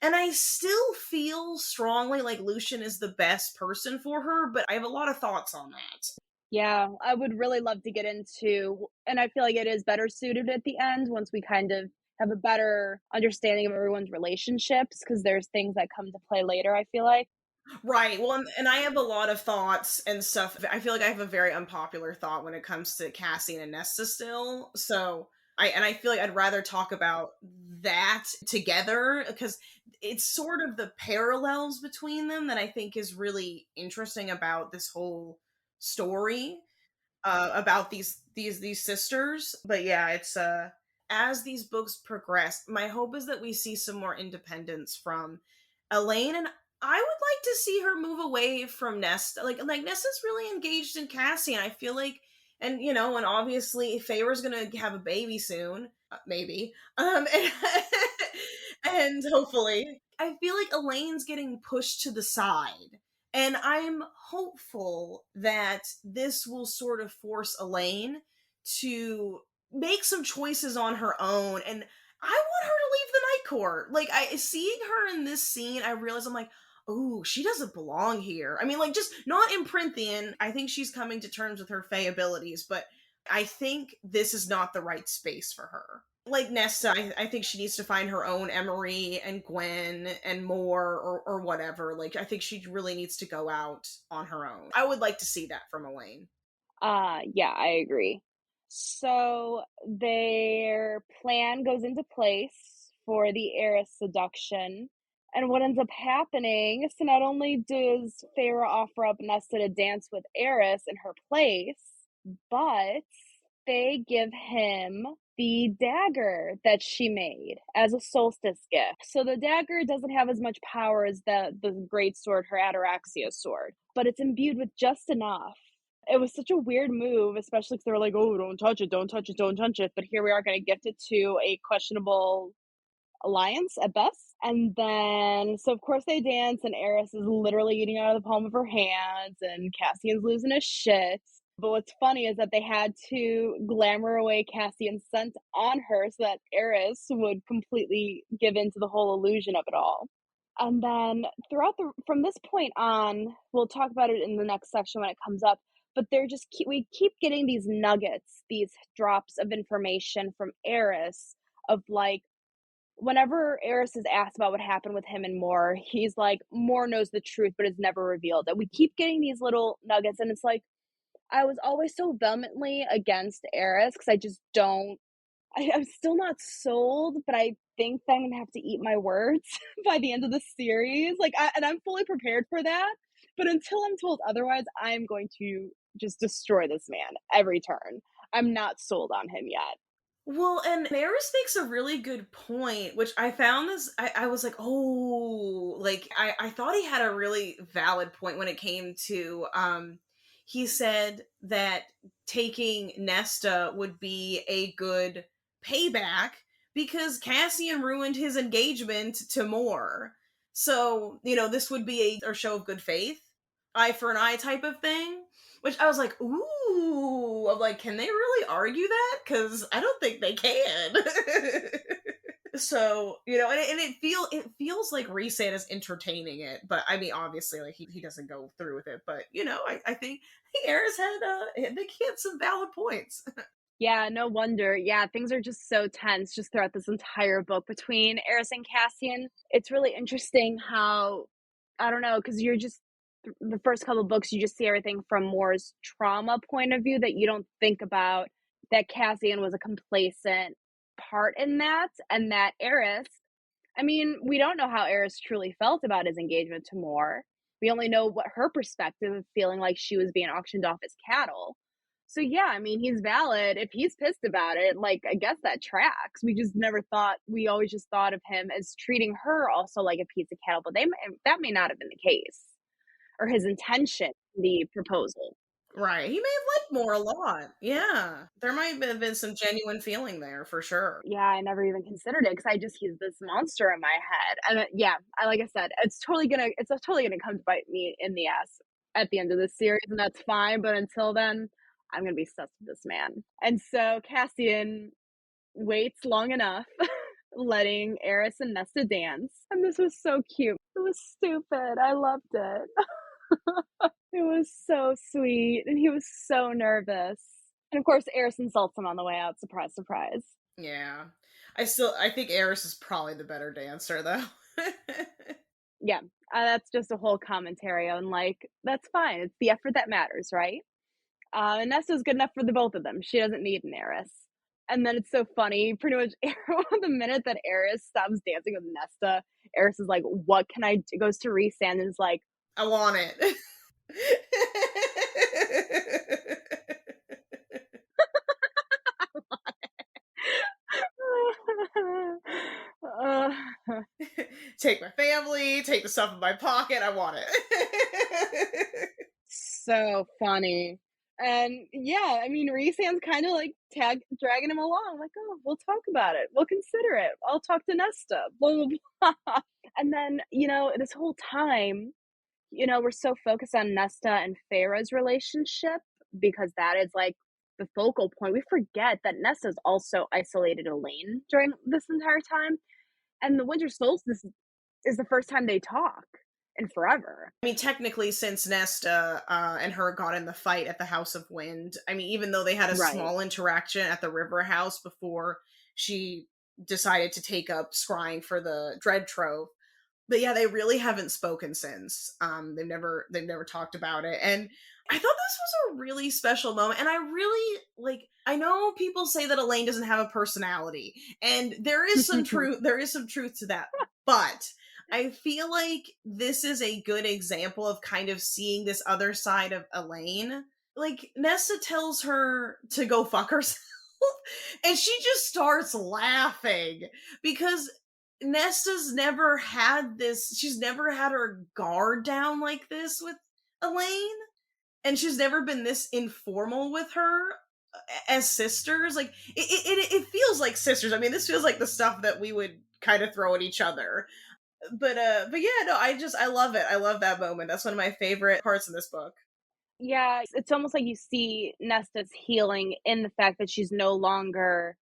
And I still feel strongly like Lucian is the best person for her, but I have a lot of thoughts on that. Yeah, I would really love to get into, and I feel like it is better suited at the end once we kind of have a better understanding of everyone's relationships, because there's things that come to play later, I feel like. Right. Well, and I have a lot of thoughts and stuff. I feel like I have a very unpopular thought when it comes to Cassian and Nesta still. So I feel like I'd rather talk about that together, because it's sort of the parallels between them that I think is really interesting about this whole story, about these sisters. But yeah, it's as these books progress, my hope is that we see some more independence from Elaine, and I would like to see her move away from Nesta. Like Nesta's really engaged in Cassie, and I feel like, and obviously Feyre's gonna have a baby soon, maybe, and, and hopefully, I feel like Elaine's getting pushed to the side. And I'm hopeful that this will sort of force Elaine to make some choices on her own. And I want her to leave the night court. Like, seeing her in this scene, I realize, I'm like, oh, she doesn't belong here. I mean, like, just not in Prythian. I think she's coming to terms with her Fey abilities, but I think this is not the right space for her. Like Nesta, I think she needs to find her own Emery and Gwen and more, or whatever. Like, I think she really needs to go out on her own. I would like to see that from Elaine. Yeah, I agree. So their plan goes into place for the heiress seduction. And what ends up happening, so not only does Feyre offer up Nesta to dance with Eris in her place, but they give him the dagger that she made as a solstice gift. So the dagger doesn't have as much power as the great sword, her Ataraxia sword, but it's imbued with just enough. It was such a weird move, especially because they were like, oh, don't touch it, don't touch it, don't touch it. But here we are going to gift it to a questionable alliance at best. And then, so of course they dance, and Eris is literally eating out of the palm of her hands, and Cassian's losing his shit. But what's funny is that they had to glamour away Cassian's scent on her so that Eris would completely give in to the whole illusion of it all. And then from this point on, we'll talk about it in the next section when it comes up, but we keep getting these nuggets, these drops of information from Eris of like whenever Eris is asked about what happened with him and Moore, he's like, Moore knows the truth, but is never revealed. And we keep getting these little nuggets, and it's like, I was always so vehemently against Eris because I just don't. I'm still not sold, but I think that I'm gonna have to eat my words by the end of the series. And I'm fully prepared for that. But until I'm told otherwise, I'm going to just destroy this man every turn. I'm not sold on him yet. Well, and Maris makes a really good point, which I found this. I was like, oh, like I thought he had a really valid point when it came to. He said that taking Nesta would be a good payback because Cassian ruined his engagement to Moore. So, this would be a show of good faith, eye for an eye type of thing. Which I was like, ooh, I'm like, can they really argue that? Because I don't think they can. So, and it feels like Rhysand is entertaining it, but I mean, obviously, like he doesn't go through with it. But I think Eris he had some valid points. Yeah, no wonder. Yeah, things are just so tense just throughout this entire book between Eris and Cassian. It's really interesting how, I don't know, because the first couple of books, you just see everything from Moore's trauma point of view that you don't think about that Cassian was a complacent part in that, and that Eris, I mean, we don't know how Eris truly felt about his engagement to Moore. We only know what her perspective of feeling like she was being auctioned off as cattle. So yeah, I mean, he's valid. If he's pissed about it, like I guess that tracks. We always just thought of him as treating her also like a piece of cattle, but that may not have been the case or his intention in the proposal. Right. He may have liked Moore a lot. Yeah. There might have been some genuine feeling there for sure. Yeah, I never even considered it because he's this monster in my head. And yeah, like I said, it's totally gonna come to bite me in the ass at the end of this series, and that's fine. But until then, I'm gonna be obsessed with this man. And so Cassian waits long enough, letting Eris and Nesta dance, and this was so cute. It was stupid. I loved it. It was so sweet, and he was so nervous. And of course, Eris insults him on the way out. Surprise, surprise. Yeah. I think Eris is probably the better dancer though. Yeah, that's just a whole commentary on like that's fine. It's the effort that matters, right? And Nesta's good enough for the both of them. She doesn't need an Eris. And then it's so funny. Pretty much the minute that Eris stops dancing with Nesta, Eris is like, "What can I do?" Goes to Rhysand and is like, I want it. uh, Take my family, take the stuff in my pocket. I want it. so funny. And yeah, I mean, Rhysand's kind of like dragging him along, like, oh, we'll talk about it. We'll consider it. I'll talk to Nesta. Blah, blah, blah. And then, this whole time, we're so focused on Nesta and Feyre's relationship because that is like the focal point. We forget that Nesta's also isolated Elaine during this entire time. And the Winter Solstice is the first time they talk in forever. I mean, technically, since Nesta and her got in the fight at the House of Wind, I mean, even though they had a Right. small interaction at the River House before she decided to take up scrying for the Dread Trove, but yeah, they really haven't spoken since. They've never talked about it, and I thought this was a really special moment. And I really like. I know people say that Elaine doesn't have a personality, and there is some truth. There is some truth to that, but I feel like this is a good example of kind of seeing this other side of Elaine. Like Nesta tells her to go fuck herself. And she just starts laughing because Nesta's never had this, she's never had her guard down like this with Elaine, and she's never been this informal with her as sisters. Like it feels like sisters. I mean, this feels like the stuff that we would kind of throw at each other. But yeah, no, I love it. I love that moment. That's one of my favorite parts in this book. Yeah, it's almost like you see Nesta's healing in the fact that she's no longer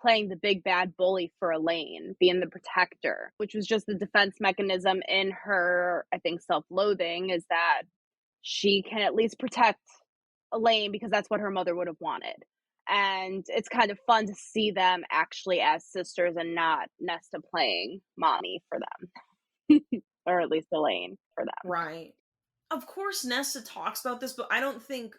playing the big bad bully for Elaine, being the protector, which was just the defense mechanism in her, I think, self-loathing, is that she can at least protect Elaine because that's what her mother would have wanted. And it's kind of fun to see them actually as sisters and not Nesta playing mommy for them, or at least Elaine for them. Right. Of course, Nesta talks about this, but I don't think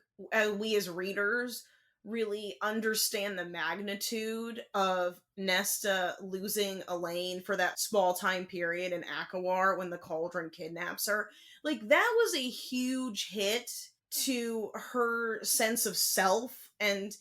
we as readers really understand the magnitude of Nesta losing Elaine for that small time period in Akawar when the Cauldron kidnaps her. Like, that was a huge hit to her sense of self and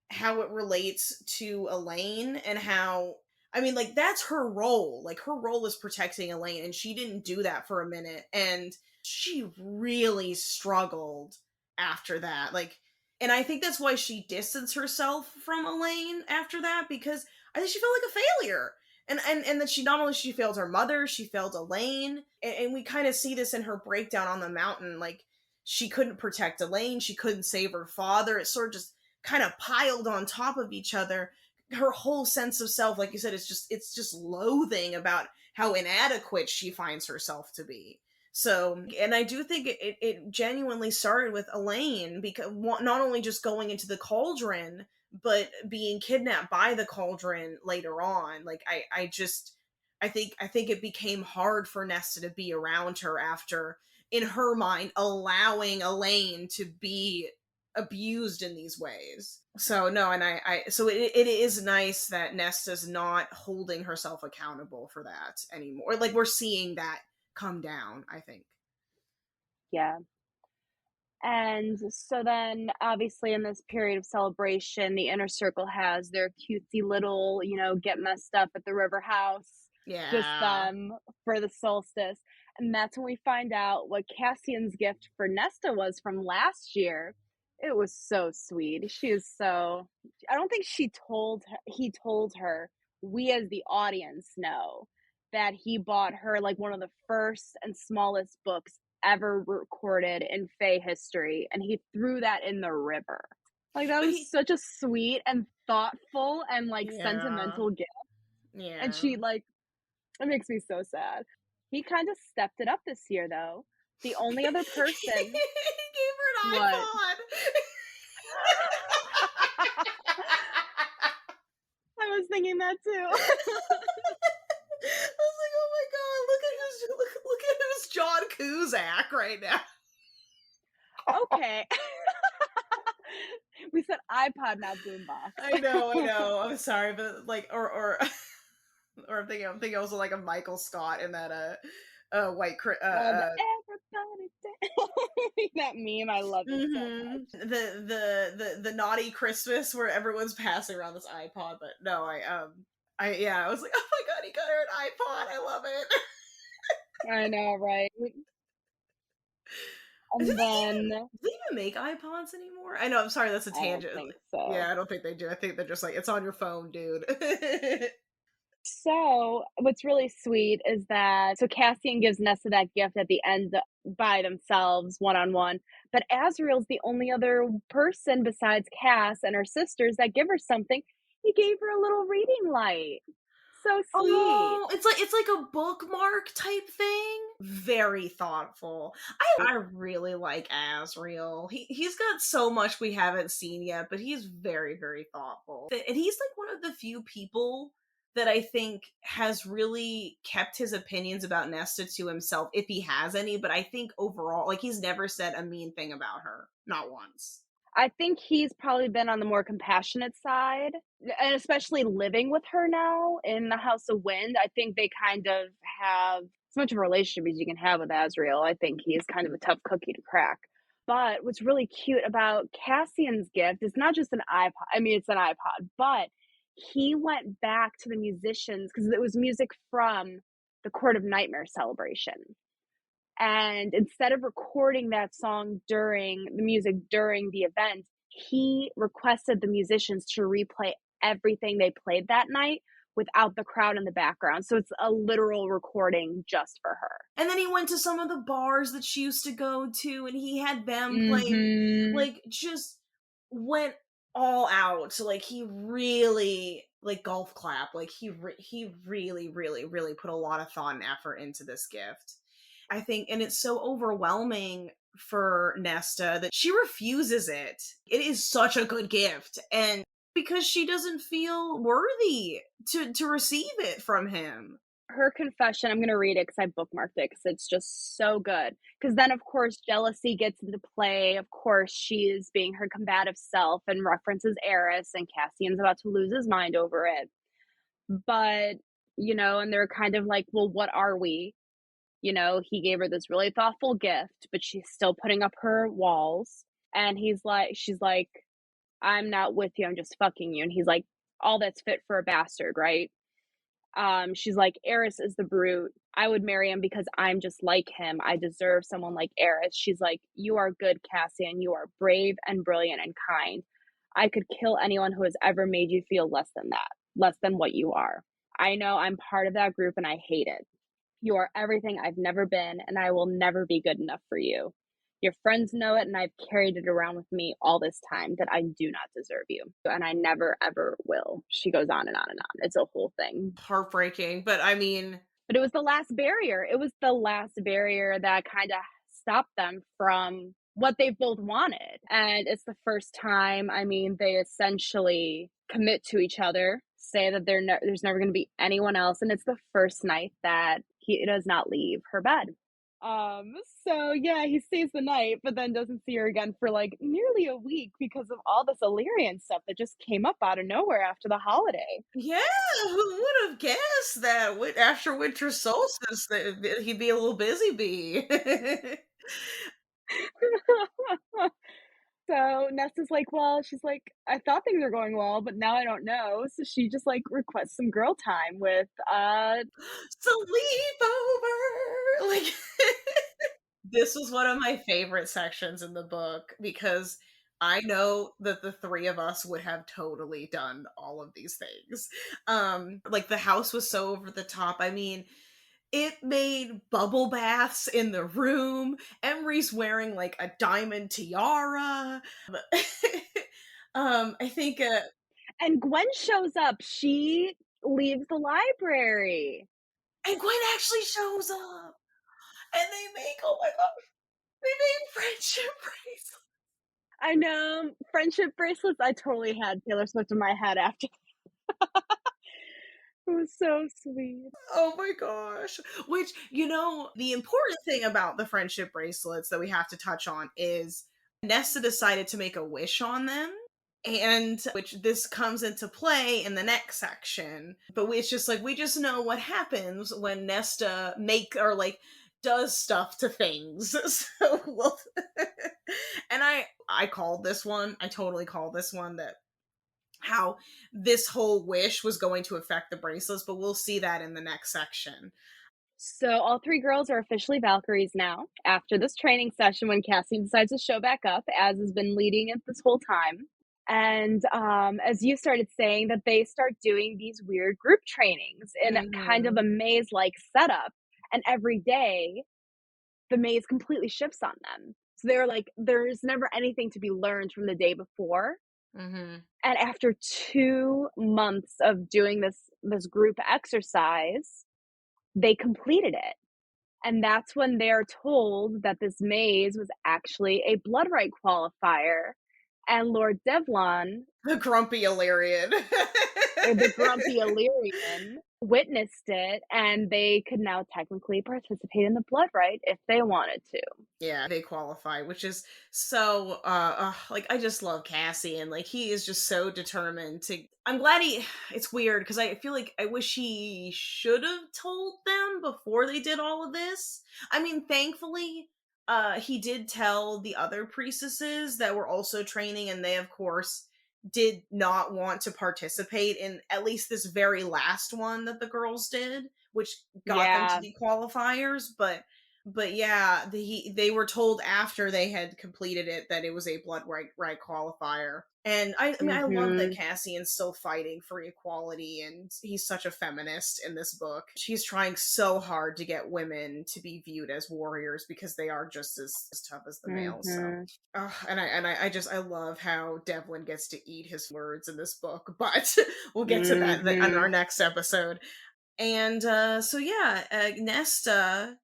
how it relates to Elaine, and how, I mean, like, that's her role. Like, her role is protecting Elaine, and she didn't do that for a minute, and she really struggled after that. Like, and I think that's why she distanced herself from Elaine after that, because I think she felt like a failure. And that she, not only she failed her mother, she failed Elaine, and we kind of see this in her breakdown on the mountain. Like, she couldn't protect Elaine, she couldn't save her father. It sort of just kind of piled on top of each other. Her whole sense of self, like you said, it's just loathing about how inadequate she finds herself to be. So, and I do think it genuinely started with Elaine, because not only just going into the Cauldron, but being kidnapped by the Cauldron later on. Like, I think it became hard for Nesta to be around her after, in her mind, allowing Elaine to be abused in these ways. So no, and so it is nice that Nesta's not holding herself accountable for that anymore. Like, we're seeing that come down, I think. Yeah. And so then, obviously, in this period of celebration, the inner circle has their cutesy little, get messed up at the river house, just Yeah. them for the solstice. And that's when we find out what Cassian's gift for Nesta was from last year. It was so sweet. She is so, I don't think he told her, we as the audience know that he bought her like one of the first and smallest books ever recorded in Fae history, and he threw that in the river. Like, that But was such a sweet and thoughtful and, like, yeah. sentimental gift, and Yeah. she, like, it makes me so sad. He kind of stepped it up this year, though. The only other He person. gave her an What? iPod. I was thinking that too. I was like, oh my god, look at who's John Cusack right now. Okay. We said iPod, not boombox. I know. I'm sorry, but like, or or I'm thinking also like of Michael Scott in that white The everybody that meme, I love it so much. the naughty Christmas where everyone's passing around this iPod. But no, I was like, oh my god, he got her an iPod. I love it. I know, right? Do And then they even make iPods anymore? I know. I'm sorry, that's a I don't tangent. think so. Yeah, I don't think they do. I think they're just like, it's on your phone, dude. So, what's really sweet is that Cassian gives Nessa that gift at the end by themselves, one on one. But Azriel's the only other person besides Cass and her sisters that give her something. He gave her a little reading light. So sweet. Oh, it's like a bookmark type thing. Very thoughtful. I really like Asriel. He's got so much we haven't seen yet, but he's very, very thoughtful. And he's like one of the few people that I think has really kept his opinions about Nesta to himself, if he has any. But I think overall, like, he's never said a mean thing about her. Not once. I think he's probably been on the more compassionate side, and especially living with her now in the House of Wind. I think they kind of have as much of a relationship as you can have with Azriel. I think he is kind of a tough cookie to crack. But what's really cute about Cassian's gift is not just an iPod. I mean, it's an iPod, but he went back to the musicians because it was music from the Court of Nightmare celebration. And instead of recording that song during the music during the event, he requested the musicians to replay everything they played that night without the crowd in the background. So it's a literal recording just for her. And then he went to some of the bars that she used to go to, and he had them playing, Mm-hmm. like, just went all out. Like, he really, like golf clap. Like he really, really, really put a lot of thought and effort into this gift. I think, and it's so overwhelming for Nesta that she refuses it. It is such a good gift, and because she doesn't feel worthy to receive it from him. Her confession, I'm gonna read it because I bookmarked it because it's just so good. Because then, of course, jealousy gets into play. Of course, she is being her combative self and references Eris, and Cassian's about to lose his mind over it. But, and they're kind of like, well, what are we? He gave her this really thoughtful gift, but she's still putting up her walls. And she's like, I'm not with you, I'm just fucking you. And he's like, all that's fit for a bastard, right? She's like, Eris is the brute. I would marry him because I'm just like him. I deserve someone like Eris. She's like, you are good, Cassian. You are brave and brilliant and kind. I could kill anyone who has ever made you feel less than that, less than what you are. I know I'm part of that group and I hate it. You are everything I've never been, and I will never be good enough for you. Your friends know it, and I've carried it around with me all this time that I do not deserve you, and I never ever will. She goes on and on and on. It's a whole thing. Heartbreaking, but I mean, But it was the last barrier. It was the last barrier that kind of stopped them from what they both wanted. And it's the first time, I mean, they essentially commit to each other, say that there's never going to be anyone else. And it's the first night that he does not leave her bed. Um, so yeah, he stays the night, but then doesn't see her again for like nearly a week because of all this Illyrian stuff that just came up out of nowhere after the holiday. yeah, who would have guessed that after winter solstice that he'd be a little busy bee? So Nesta's like, well, she's like, I thought things were going well, but now I don't know. So she just like requests some girl time with Sleepover! Like, this was one of my favorite sections in the book because I know that the three of us would have totally done all of these things. Like the house was so over the top. I mean, it made bubble baths in the room. Emery's wearing like a diamond tiara. I think and Gwen shows up. She leaves the library. and Gwen actually shows up. And they make, oh my gosh, they made friendship bracelets. I know, friendship bracelets. I totally had Taylor Swift in my head after. It was so sweet. Oh my gosh. Which, the important thing about the friendship bracelets that we have to touch on is Nesta decided to make a wish on them. And which this comes into play in the next section. But it's just like we just know what happens when Nesta does stuff to things. So and I called this one. I totally called this one that how this whole wish was going to affect the bracelets, but we'll see that in the next section. So all three girls are officially Valkyries now after this training session when Cassie decides to show back up, as has been leading it this whole time. And as you started saying, that they start doing these weird group trainings in kind of Mm-hmm. a maze-like setup. And every day, the maze completely shifts on them. So they're like, there's never anything to be learned from the day before. Mm-hmm. And after 2 months of doing this group exercise, they completed it. And that's when they're told that this maze was actually a blood right qualifier. And Lord Devlon, The grumpy Illyrian. the grumpy Illyrian, witnessed it, and they could now technically participate in the blood right if they wanted to. Yeah, they qualify, which is so like I just love Cassie and like he is just so determined to I'm glad it's weird because I feel like I wish he should have told them before they did all of this. I mean, thankfully, he did tell the other priestesses that were also training and they of course did not want to participate in at least this very last one that the girls did, which got them to Yeah. the qualifiers, but But yeah, they were told after they had completed it that it was a blood right qualifier. And I mean, I love that Mhm. Cassian's still fighting for equality, and he's such a feminist in this book. She's trying so hard to get women to be viewed as warriors because they are just as tough as the males. So, Mhm. I just I love how Devlin gets to eat his words in this book, but we'll get to that in our Mhm. next episode. And so yeah, Nesta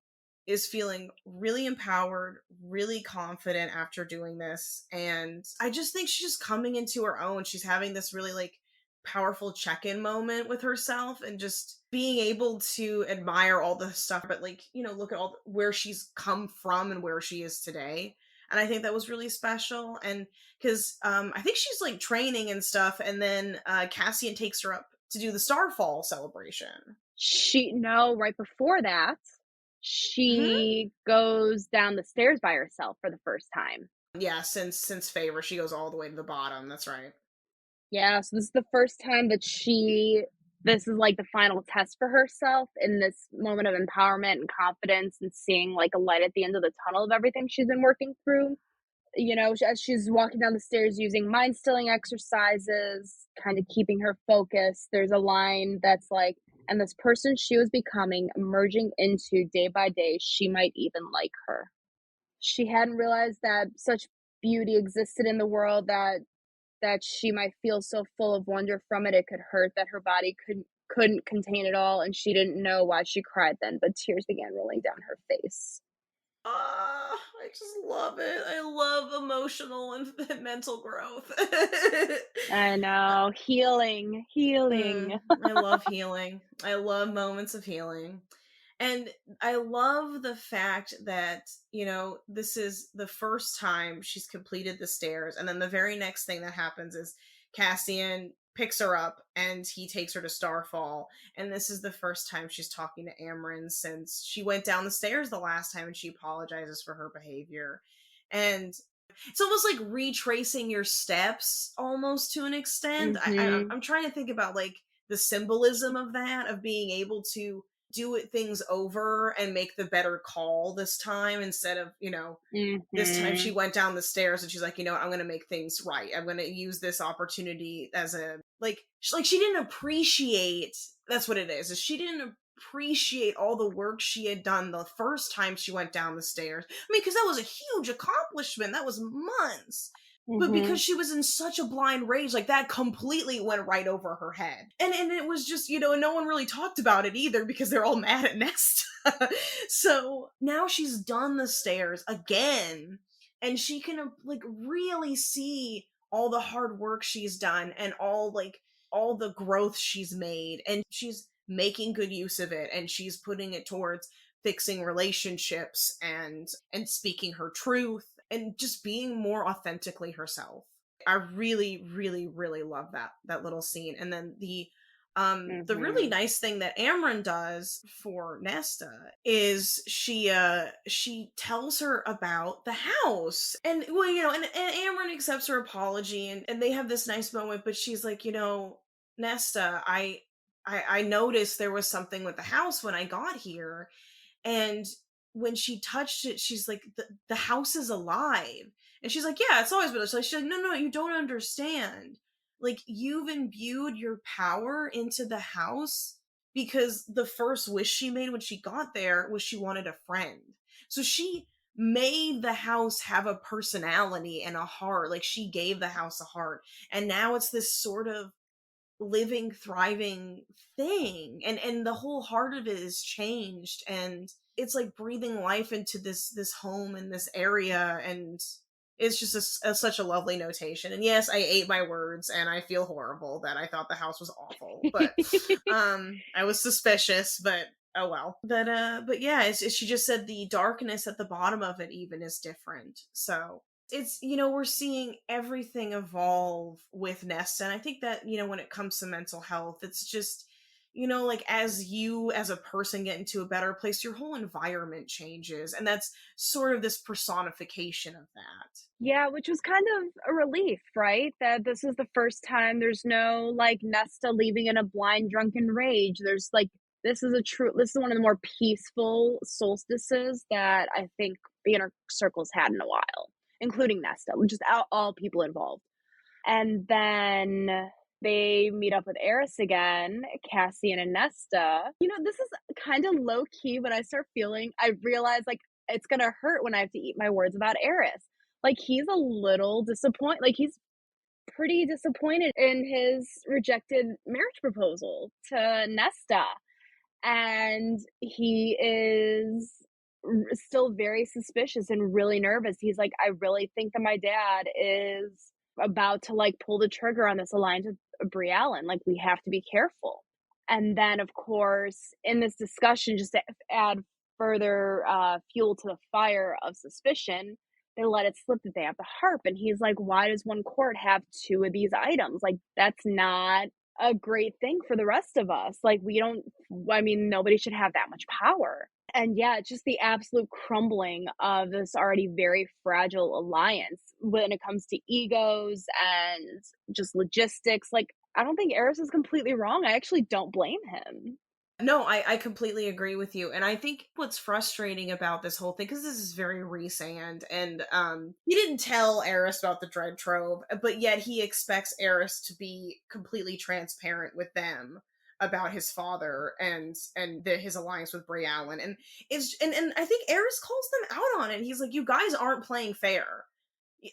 is feeling really empowered, really confident after doing this. And I just think she's just coming into her own. She's having this really like powerful check-in moment with herself and just being able to admire all the stuff, but like, you know, look at where she's come from and where she is today. And I think that was really special. And because I think she's like training and stuff, and then Cassian takes her up to do the Starfall celebration. No, right before that, Hmm. she goes down the stairs by herself for the first time. Yeah, since Favor, she goes all the way to the bottom. That's right. Yeah, so this is the first time that this is like the final test for herself in this moment of empowerment and confidence and seeing like a light at the end of the tunnel of everything she's been working through. You know, as she's walking down the stairs using mind stilling exercises, kind of keeping her focus, there's a line that's like, and this person she was becoming, emerging into day by day, she might even like her. She hadn't realized that such beauty existed in the world, that she might feel so full of wonder from it, it could hurt, that her body couldn't contain it all, and she didn't know why she cried then, but tears began rolling down her face. Ah, I just love it. I love emotional and mental growth. I know, healing, healing. I love healing. I love moments of healing. And I love the fact that, you know, this is the first time she's completed the stairs. And then the very next thing that happens is Cassian picks her up and he takes her to Starfall. And this is the first time she's talking to Amryn since she went down the stairs the last time, and she apologizes for her behavior. And it's almost like retracing your steps almost to an extent. Mhm, I'm trying to think about like the symbolism of that, of being able to do it things over and make the better call this time, instead of, you know, this time she mhm, went down the stairs and she's like, you know what, I'm gonna make things right. I'm gonna use this opportunity as a like she didn't appreciate, that's what it is she didn't appreciate all the work she had done the first time she went down the stairs. I mean, because that was a huge accomplishment, that was months. But because mhm, she was in such a blind rage, like that completely went right over her head. And it was just, you know, and no one really talked about it either because they're all mad at Nesta. So now she's done the stairs again, and she can like really see all the hard work she's done and all the growth she's made, and she's making good use of it, and she's putting it towards fixing relationships and speaking her truth and just being more authentically herself. I really, really, really love that little scene. And then the really mhm, nice thing that Amryn does for Nesta is she tells her about the house. And well, you know, and Amryn accepts her apology, and they have this nice moment, but she's like, you know, Nesta, I noticed there was something with the house when I got here, and when she touched it, she's like, the house is alive. And she's like, yeah, it's always been. So she's like, no, no, you don't understand. Like, you've imbued your power into the house because the first wish she made when she got there was she wanted a friend. So she made the house have a personality and a heart. Like, she gave the house a heart. And now it's this sort of living, thriving thing, and the whole heart of it is changed, and it's like breathing life into this home in this area. And it's just such a lovely notation. And yes, I ate my words, and I feel horrible that I thought the house was awful, but I was suspicious, but oh well. But yeah, she just said the darkness at the bottom of it even is different. So it's, you know, we're seeing everything evolve with Nesta. And I think that, you know, when it comes to mental health, it's just, you know, like as you as a person get into a better place, your whole environment changes, and that's sort of this personification of that. Yeah, which was kind of a relief, right? That this is the first time there's no, like, Nesta leaving in a blind drunken rage. There's, like, This is one of the more peaceful solstices that I think the inner circle's had in a while, including Nesta, just all people involved. And then they meet up with Eris again, Cassian and Nesta. This is kind of low key when I realize like it's gonna hurt when I have to eat my words about Eris. Like he's a little disappointed. Like he's pretty disappointed in his rejected marriage proposal to Nesta. And he is still very suspicious and really nervous. He's like, I really think that my dad is about to like pull the trigger on this alliance with Briellen. Like, we have to be careful. And then, of course, in this discussion, just to add further fuel to the fire of suspicion, they let it slip that they have the harp. And he's like, why does one court have two of these items? Like, that's not a great thing for the rest of us. Like, nobody should have that much power. And yeah, it's just the absolute crumbling of this already very fragile alliance when it comes to egos and just logistics. Like, I don't think Eris is completely wrong. I actually don't blame him. No, I completely agree with you. And I think what's frustrating about this whole thing, because this is very Rhysand, and he didn't tell Eris about the Dread Trove, but yet he expects Eris to be completely transparent with them about his father and his alliance with Briellen. And and I think Eris calls them out on it. He's like, you guys aren't playing fair.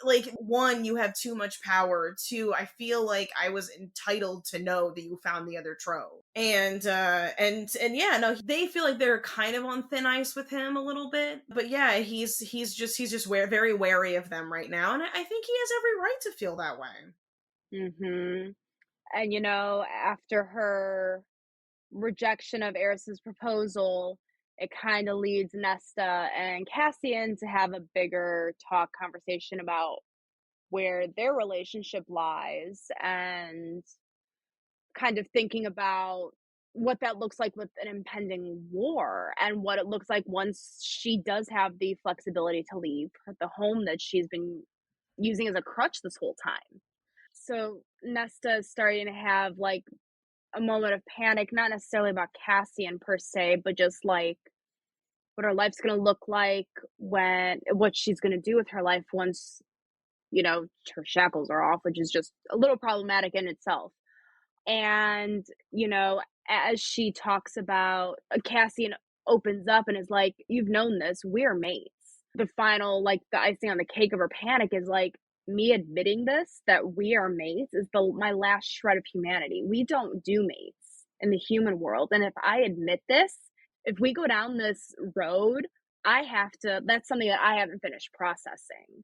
Like, one, you have too much power. Two, I feel like I was entitled to know that you found the other trove. And yeah, no, they feel like they're kind of on thin ice with him a little bit. But yeah, he's just very wary of them right now, and I think he has every right to feel that way. Mm-hmm. And after her rejection of Eris's proposal, it kind of leads Nesta and Cassian to have a bigger conversation about where their relationship lies, and kind of thinking about what that looks like with an impending war, and what it looks like once she does have the flexibility to leave the home that she's been using as a crutch this whole time. So Nesta is starting to have like a moment of panic, not necessarily about Cassian per se, but just like what her life's going to look like, what she's going to do with her life once, her shackles are off, which is just a little problematic in itself. And, as she talks about, Cassian opens up and is like, you've known this, we're mates. The final, like, the icing on the cake of her panic is like, me admitting this, that we are mates, is my last shred of humanity. We don't do mates in the human world. And if I admit this, if we go down this road, that's something that I haven't finished processing.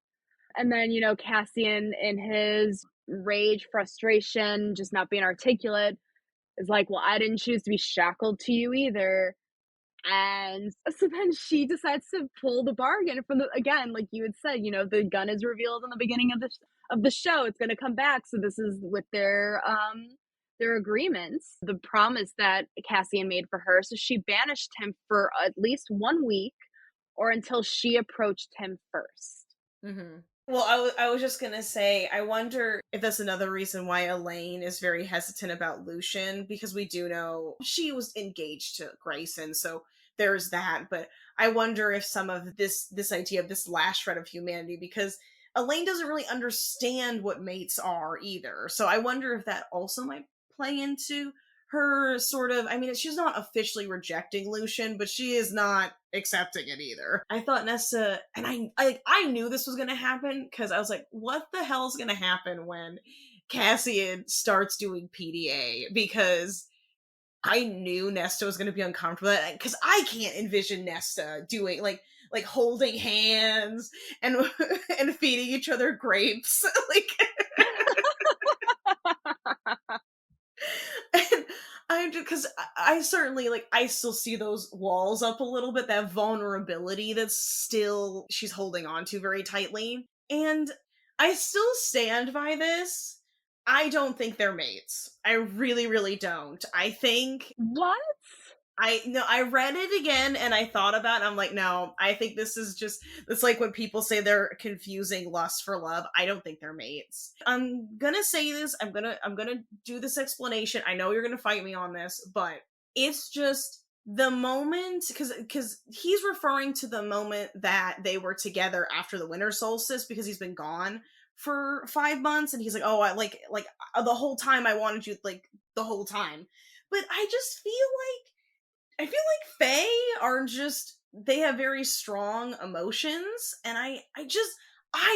And then, Cassian, in his rage, frustration, just not being articulate, is like, well, I didn't choose to be shackled to you either. And so then she decides to pull the bargain from again, like you had said, the gun is revealed in the beginning of the show. It's going to come back. So this is with their agreements, the promise that Cassian made for her. So she banished him for at least 1 week, or until she approached him 1st. Mm-hmm. Well, I was just gonna say, I wonder if that's another reason why Elaine is very hesitant about Lucian, because we do know she was engaged to Grayson, so there's that. But I wonder if some of this idea of this last shred of humanity, because Elaine doesn't really understand what mates are either. So I wonder if that also might play into her sort of, I mean, she's not officially rejecting Lucian, but she is not accepting it either. I thought Nessa, and I knew this was going to happen, because I was like, what the hell is going to happen when Cassian starts doing PDA? Because I knew Nesta was going to be uncomfortable, because I can't envision Nesta doing like holding hands and and feeding each other grapes. Like, and I because I certainly, like, I still see those walls up a little bit, that vulnerability that's still she's holding on to very tightly. And I still stand by this. I don't think they're mates. I really, really don't. I think What? I read it again and I thought about it. I'm like, no, I think this is just, it's like when people say they're confusing lust for love. I don't think they're mates. I'm gonna say this. I'm gonna do this explanation. I know you're gonna fight me on this, but it's just the moment, because he's referring to the moment that they were together after the winter solstice, because he's been gone for 5 months, and he's like, oh, I the whole time I wanted you, like the whole time. But I feel like Fae are just, they have very strong emotions, and I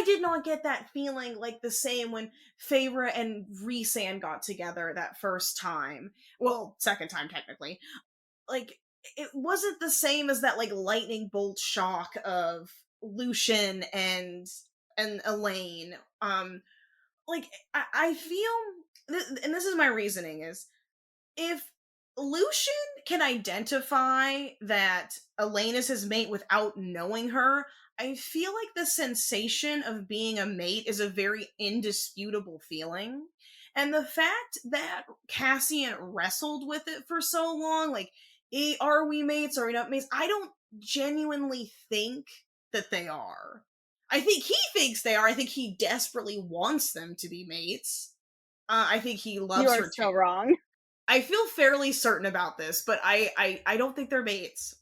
did not get that feeling like the same when Feyre and Rhysand got together that first time. Well, second time technically. Like, it wasn't the same as that like lightning bolt shock of Lucian and Elaine. Like I feel, and this is my reasoning, is if Lucian can identify that Elaine is his mate without knowing her, I feel like the sensation of being a mate is a very indisputable feeling. And the fact that Cassian wrestled with it for so long, like, are we mates? Are we not mates? I don't genuinely think that they are. I think he thinks they are. I think he desperately wants them to be mates. I think he You loves are her too. so wrong. I feel fairly certain about this, but I don't think they're mates.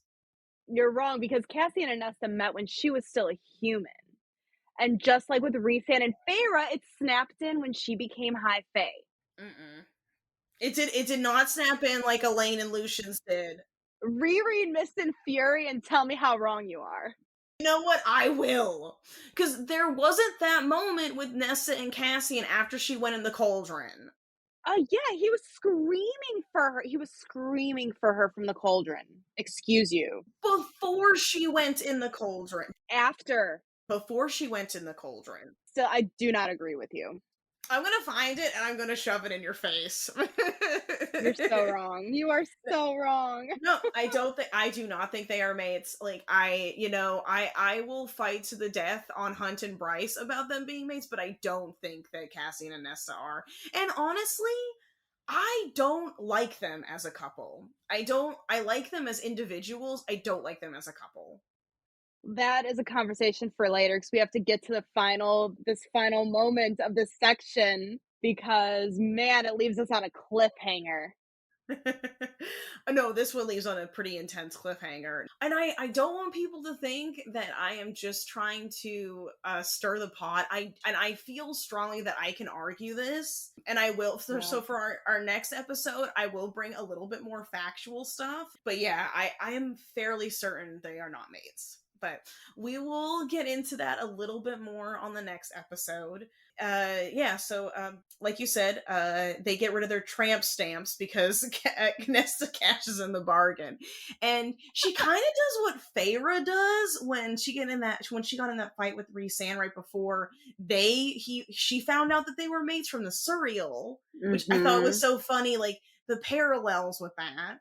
You're wrong because Cassie and Anesta met when she was still a human. And just like with Rhysand and Feyre, it snapped in when she became High Fae. Mm-mm. It did not snap in like Elaine and Lucian's did. Reread Mist and Fury and tell me how wrong you are. You know what? I will. Because there wasn't that moment with Nessa and Cassian after she went in the cauldron. Yeah, he was screaming for her. He was screaming for her from the cauldron. Excuse you. Before she went in the cauldron. After. Before she went in the cauldron. Still, I do not agree with you. I'm gonna find it and I'm gonna shove it in your face. You're so wrong. You are so wrong. No, I do not think they are mates. Like, I will fight to the death on Hunt and Bryce about them being mates, but I don't think that Cassie and Nessa are. And honestly, I don't like them as a couple. I like them as individuals. I don't like them as a couple. That is a conversation for later because we have to get to this final moment of this section because man, it leaves us on a cliffhanger. No, this one leaves on a pretty intense cliffhanger. And I don't want people to think that I am just trying to stir the pot. I feel strongly that I can argue this. And I will. So for our next episode, I will bring a little bit more factual stuff. But yeah, I am fairly certain they are not mates. But we will get into that a little bit more on the next episode. So like you said, they get rid of their tramp stamps because Nesta cashes in the bargain, and she kind of does what Feyre does when she got in that fight with Rhysand right before she found out that they were mates from the Surreal, which I thought was so funny, like the parallels with that.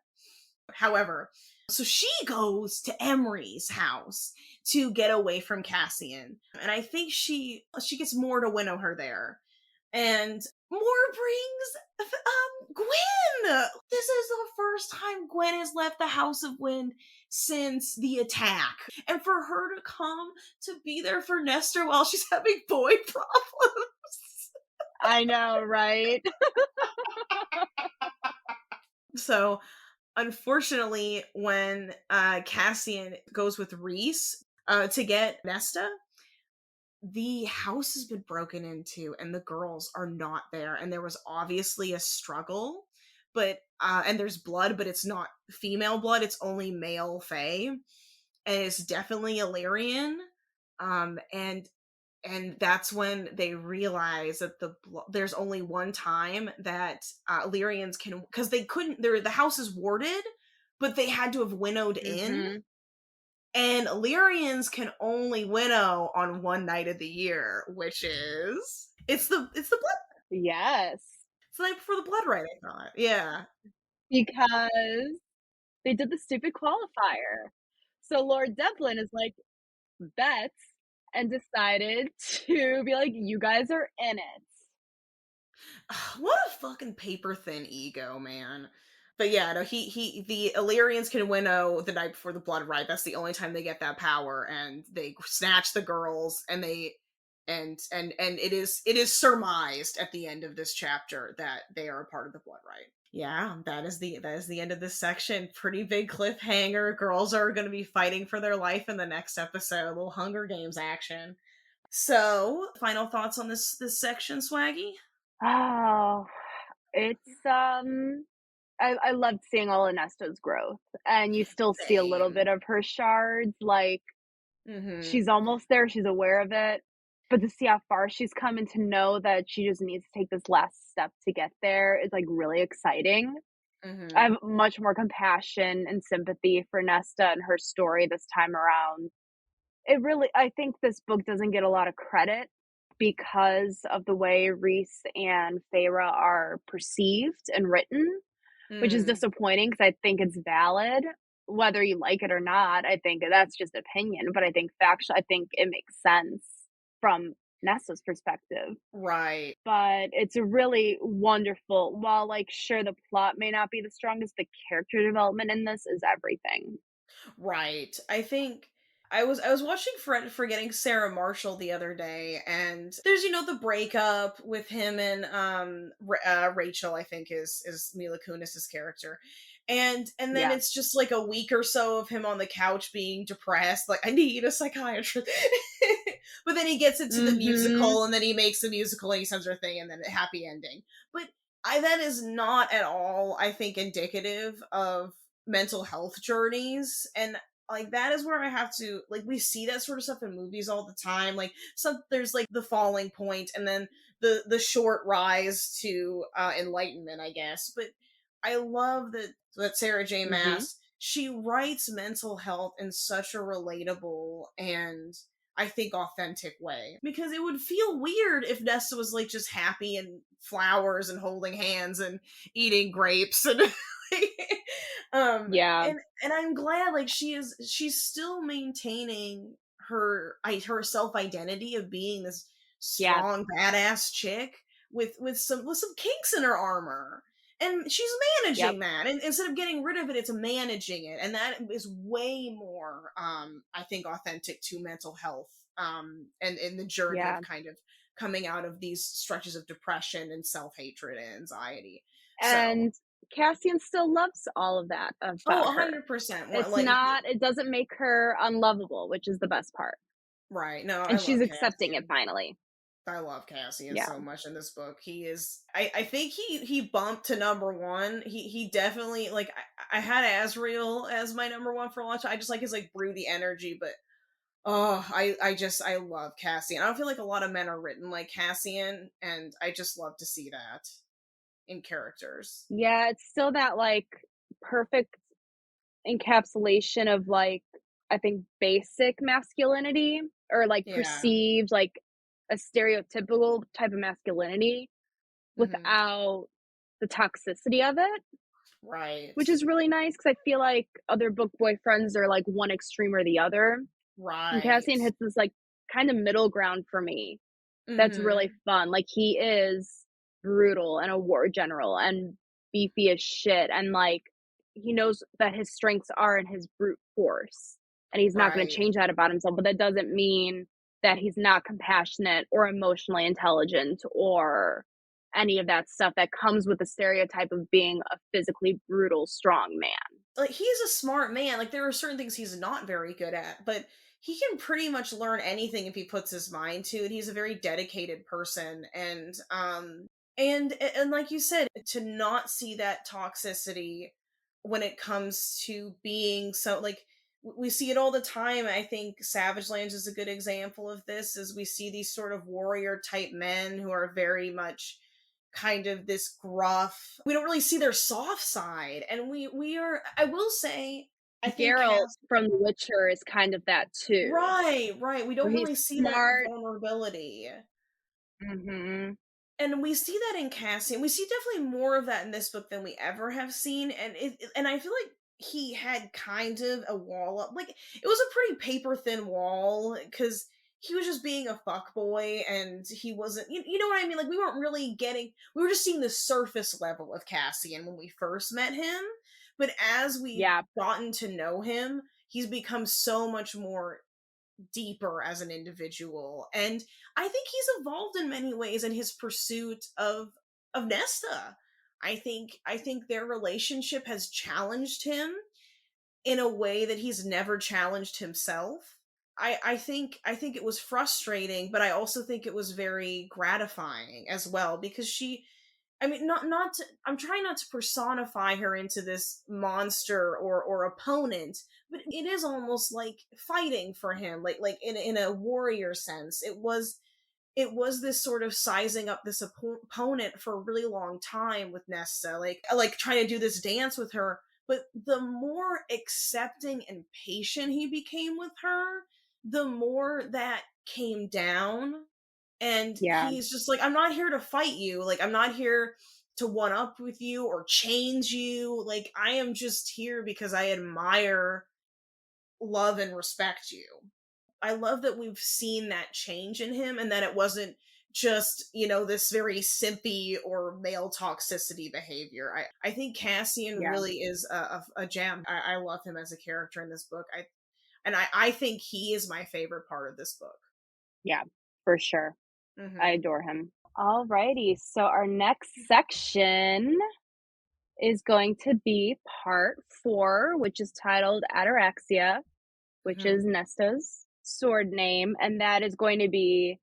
However, so she goes to Emery's house to get away from Cassian. And I think she gets Moore to winnow her there. And Moore brings Gwen. This is the first time Gwen has left the House of Wind since the attack. And for her to come to be there for Nestor while she's having boy problems. I know, right? So unfortunately, when Cassian goes with Rhys to get Nesta, the house has been broken into and the girls are not there. And there was obviously a struggle, but and there's blood, but it's not female blood, it's only male fae. And it's definitely Illyrian. And that's when they realize that there's only one time that Illyrians can, because they couldn't. The house is warded, but they had to have winnowed in, and Illyrians can only winnow on one night of the year, which is it's the blood. Yes, It's the night before the blood right. I thought, yeah, because they did the stupid qualifier. So Lord Devlin is like, bets, and decided to be like, you guys are in it. What a fucking paper thin ego, man. But yeah, no, the Illyrians can winnow the night before the blood rite. That's the only time they get that power, and they snatch the girls, and and it is surmised at the end of this chapter that they are a part of the blood right. Yeah, that is the end of this section. Pretty big cliffhanger. Girls are going to be fighting for their life in the next episode. A little Hunger Games action. So, final thoughts on this section, Swaggy? Oh, it's, I loved seeing all of Nesta's growth, and you still see a little Same. bit of her shards, like, Mm-hmm. she's almost there, she's aware of it, but to see how far she's come and to know that she just needs to take this last step to get there is, like, really exciting. I Mm-hmm. have much more compassion and sympathy for Nesta and her story this time around. It really I think this book doesn't get a lot of credit because of the way Reese and Feyre are perceived and written, which is Mm. disappointing because I think it's valid. Whether you like it or not, I think that's just opinion, but I think I think it makes sense from Nesta's perspective. Right. But it's a really wonderful while, like, sure, the plot may not be the strongest, the character development in this is everything. Right. I think I was watching Forgetting Sarah Marshall the other day, and there's the breakup with him and Rachel, I think is Mila Kunis's character. And then Yeah. it's just like a week or so of him on the couch being depressed, like I need a psychiatrist. But then he gets into the Mhm. musical, and then he makes the musical, and he sends her a thing, and then a happy ending. But I that is not at all, I think, indicative of mental health journeys. And like that is where I have to, like, we see that sort of stuff in movies all the time. Like some there's like the falling point, and then the short rise to enlightenment, I guess. But I love that Sarah J. Mhm. Maas, she writes mental health in such a relatable and, I think, authentic way. Because it would feel weird if Nesta was like just happy and flowers and holding hands and eating grapes and um Yeah. and I'm glad, like, she's still maintaining her self identity of being this Yeah. strong badass chick with some kinks in her armor, and she's Yep. managing that, and instead of getting rid of it, it's managing it, and that is way more, I think, authentic to mental health, and the journey Yeah. of kind of coming out of these stretches of depression and self-hatred and anxiety. So, And Cassian still loves all of that oh, about her. 100%. It's Like, not it doesn't make her unlovable, which is the best part. right. No, I And she's love accepting it Cassian. finally. I love Cassian Yeah. so much in this book. He is. I think he bumped to number one. He definitely, like, I had Asriel as my number one for a long time. I just like his like broody energy, but oh, I love Cassian. I don't feel like a lot of men are written like Cassian, and I just love to see that in characters. Yeah, it's still that, like, perfect encapsulation of, like, I think basic masculinity or, like, Yeah. perceived, like, a stereotypical type of masculinity Hmm. without the toxicity of it, Right. which is really nice because I feel like other book boyfriends are, like, one extreme or the other, and Right. Cassian hits this, like, kinda middle ground for me that's really Hmm. fun. Like, he is brutal and a war general and beefy as shit, and, like, he knows that his strengths are in his brute force, and he's not gonna Right. change that about himself, but that doesn't mean that he's not compassionate or emotionally intelligent or any of that stuff that comes with the stereotype of being a physically brutal, strong man. Like, he's a smart man. Like, there are certain things he's not very good at, but he can pretty much learn anything if he puts his mind to it. He's a very dedicated person, and like you said, to not see that toxicity when it comes to being so, like, we see it all the time. I think Savage Lands is a good example of this, as we see these sort of warrior type men who are very much kind of this gruff. We don't really see their soft side, and we are. I will say, I think Geralt Cass. from The Witcher is kind of that too, Right, right. We where don't he's really see that smart. vulnerability. Mhm. And we see that in Cassian. We see definitely more of that in this book than we ever have seen, and I feel like he had kind of a wall up. Like, it was a pretty paper thin wall, because he was just being a fuck boy, and he wasn't. You know what I mean? Like, we weren't really getting. We were just seeing the surface level of Cassian when we first met him, but as we've Yeah. gotten to know him, he's become so much more deeper as an individual. And I think he's evolved in many ways in his pursuit of Nesta. I think their relationship has challenged him in a way that he's never challenged himself. I think it was frustrating, but I also think it was very gratifying as well, because I mean, not to, I'm trying not to personify her into this monster or opponent, but it is almost like fighting for him, like in a warrior sense. It was this sort of sizing up this opponent for a really long time with Nesta, like trying to do this dance with her. But the more accepting and patient he became with her, the more that came down. And Yeah. he's just like, I'm not here to fight you. Like, I'm not here to one up with you or change you. Like, I am just here because I admire, love, and respect you. I love that we've seen that change in him, and that it wasn't just, this very simpy or male toxicity behavior. I think Cassian Yeah. really is a gem. I love him as a character in this book. I think he is my favorite part of this book. Yeah, for sure. I Mm-hmm. adore him. Alrighty, so our next section is going to be part 4, which is titled Ataraxia, which Mm-hmm. is Nesta's sword name, and that is going to be,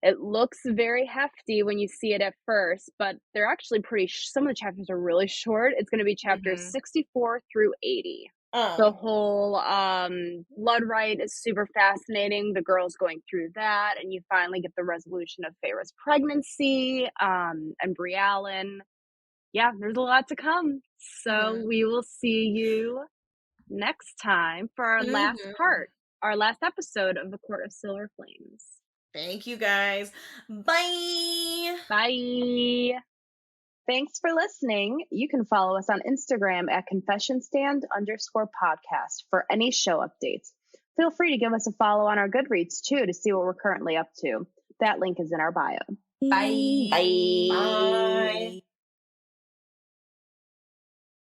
it looks very hefty when you see it at first, but they're actually some of the chapters are really short. It's going to be chapters Mm-hmm. 64 through 80. The Oh. whole blood rite is super fascinating. The girl's going through that, and you finally get the resolution of Feyre's pregnancy, and Brialyn. Yeah, there's a lot to come. So Mm-hmm. we will see you next time for our last Mm-hmm. part, our last episode of the Court of Silver Flames. Thank you guys. Bye. Bye. Thanks for listening. You can follow us on Instagram at confessionstand_podcast for any show updates. Feel free to give us a follow on our Goodreads too to see what we're currently up to. That link is in our bio. Bye. Bye.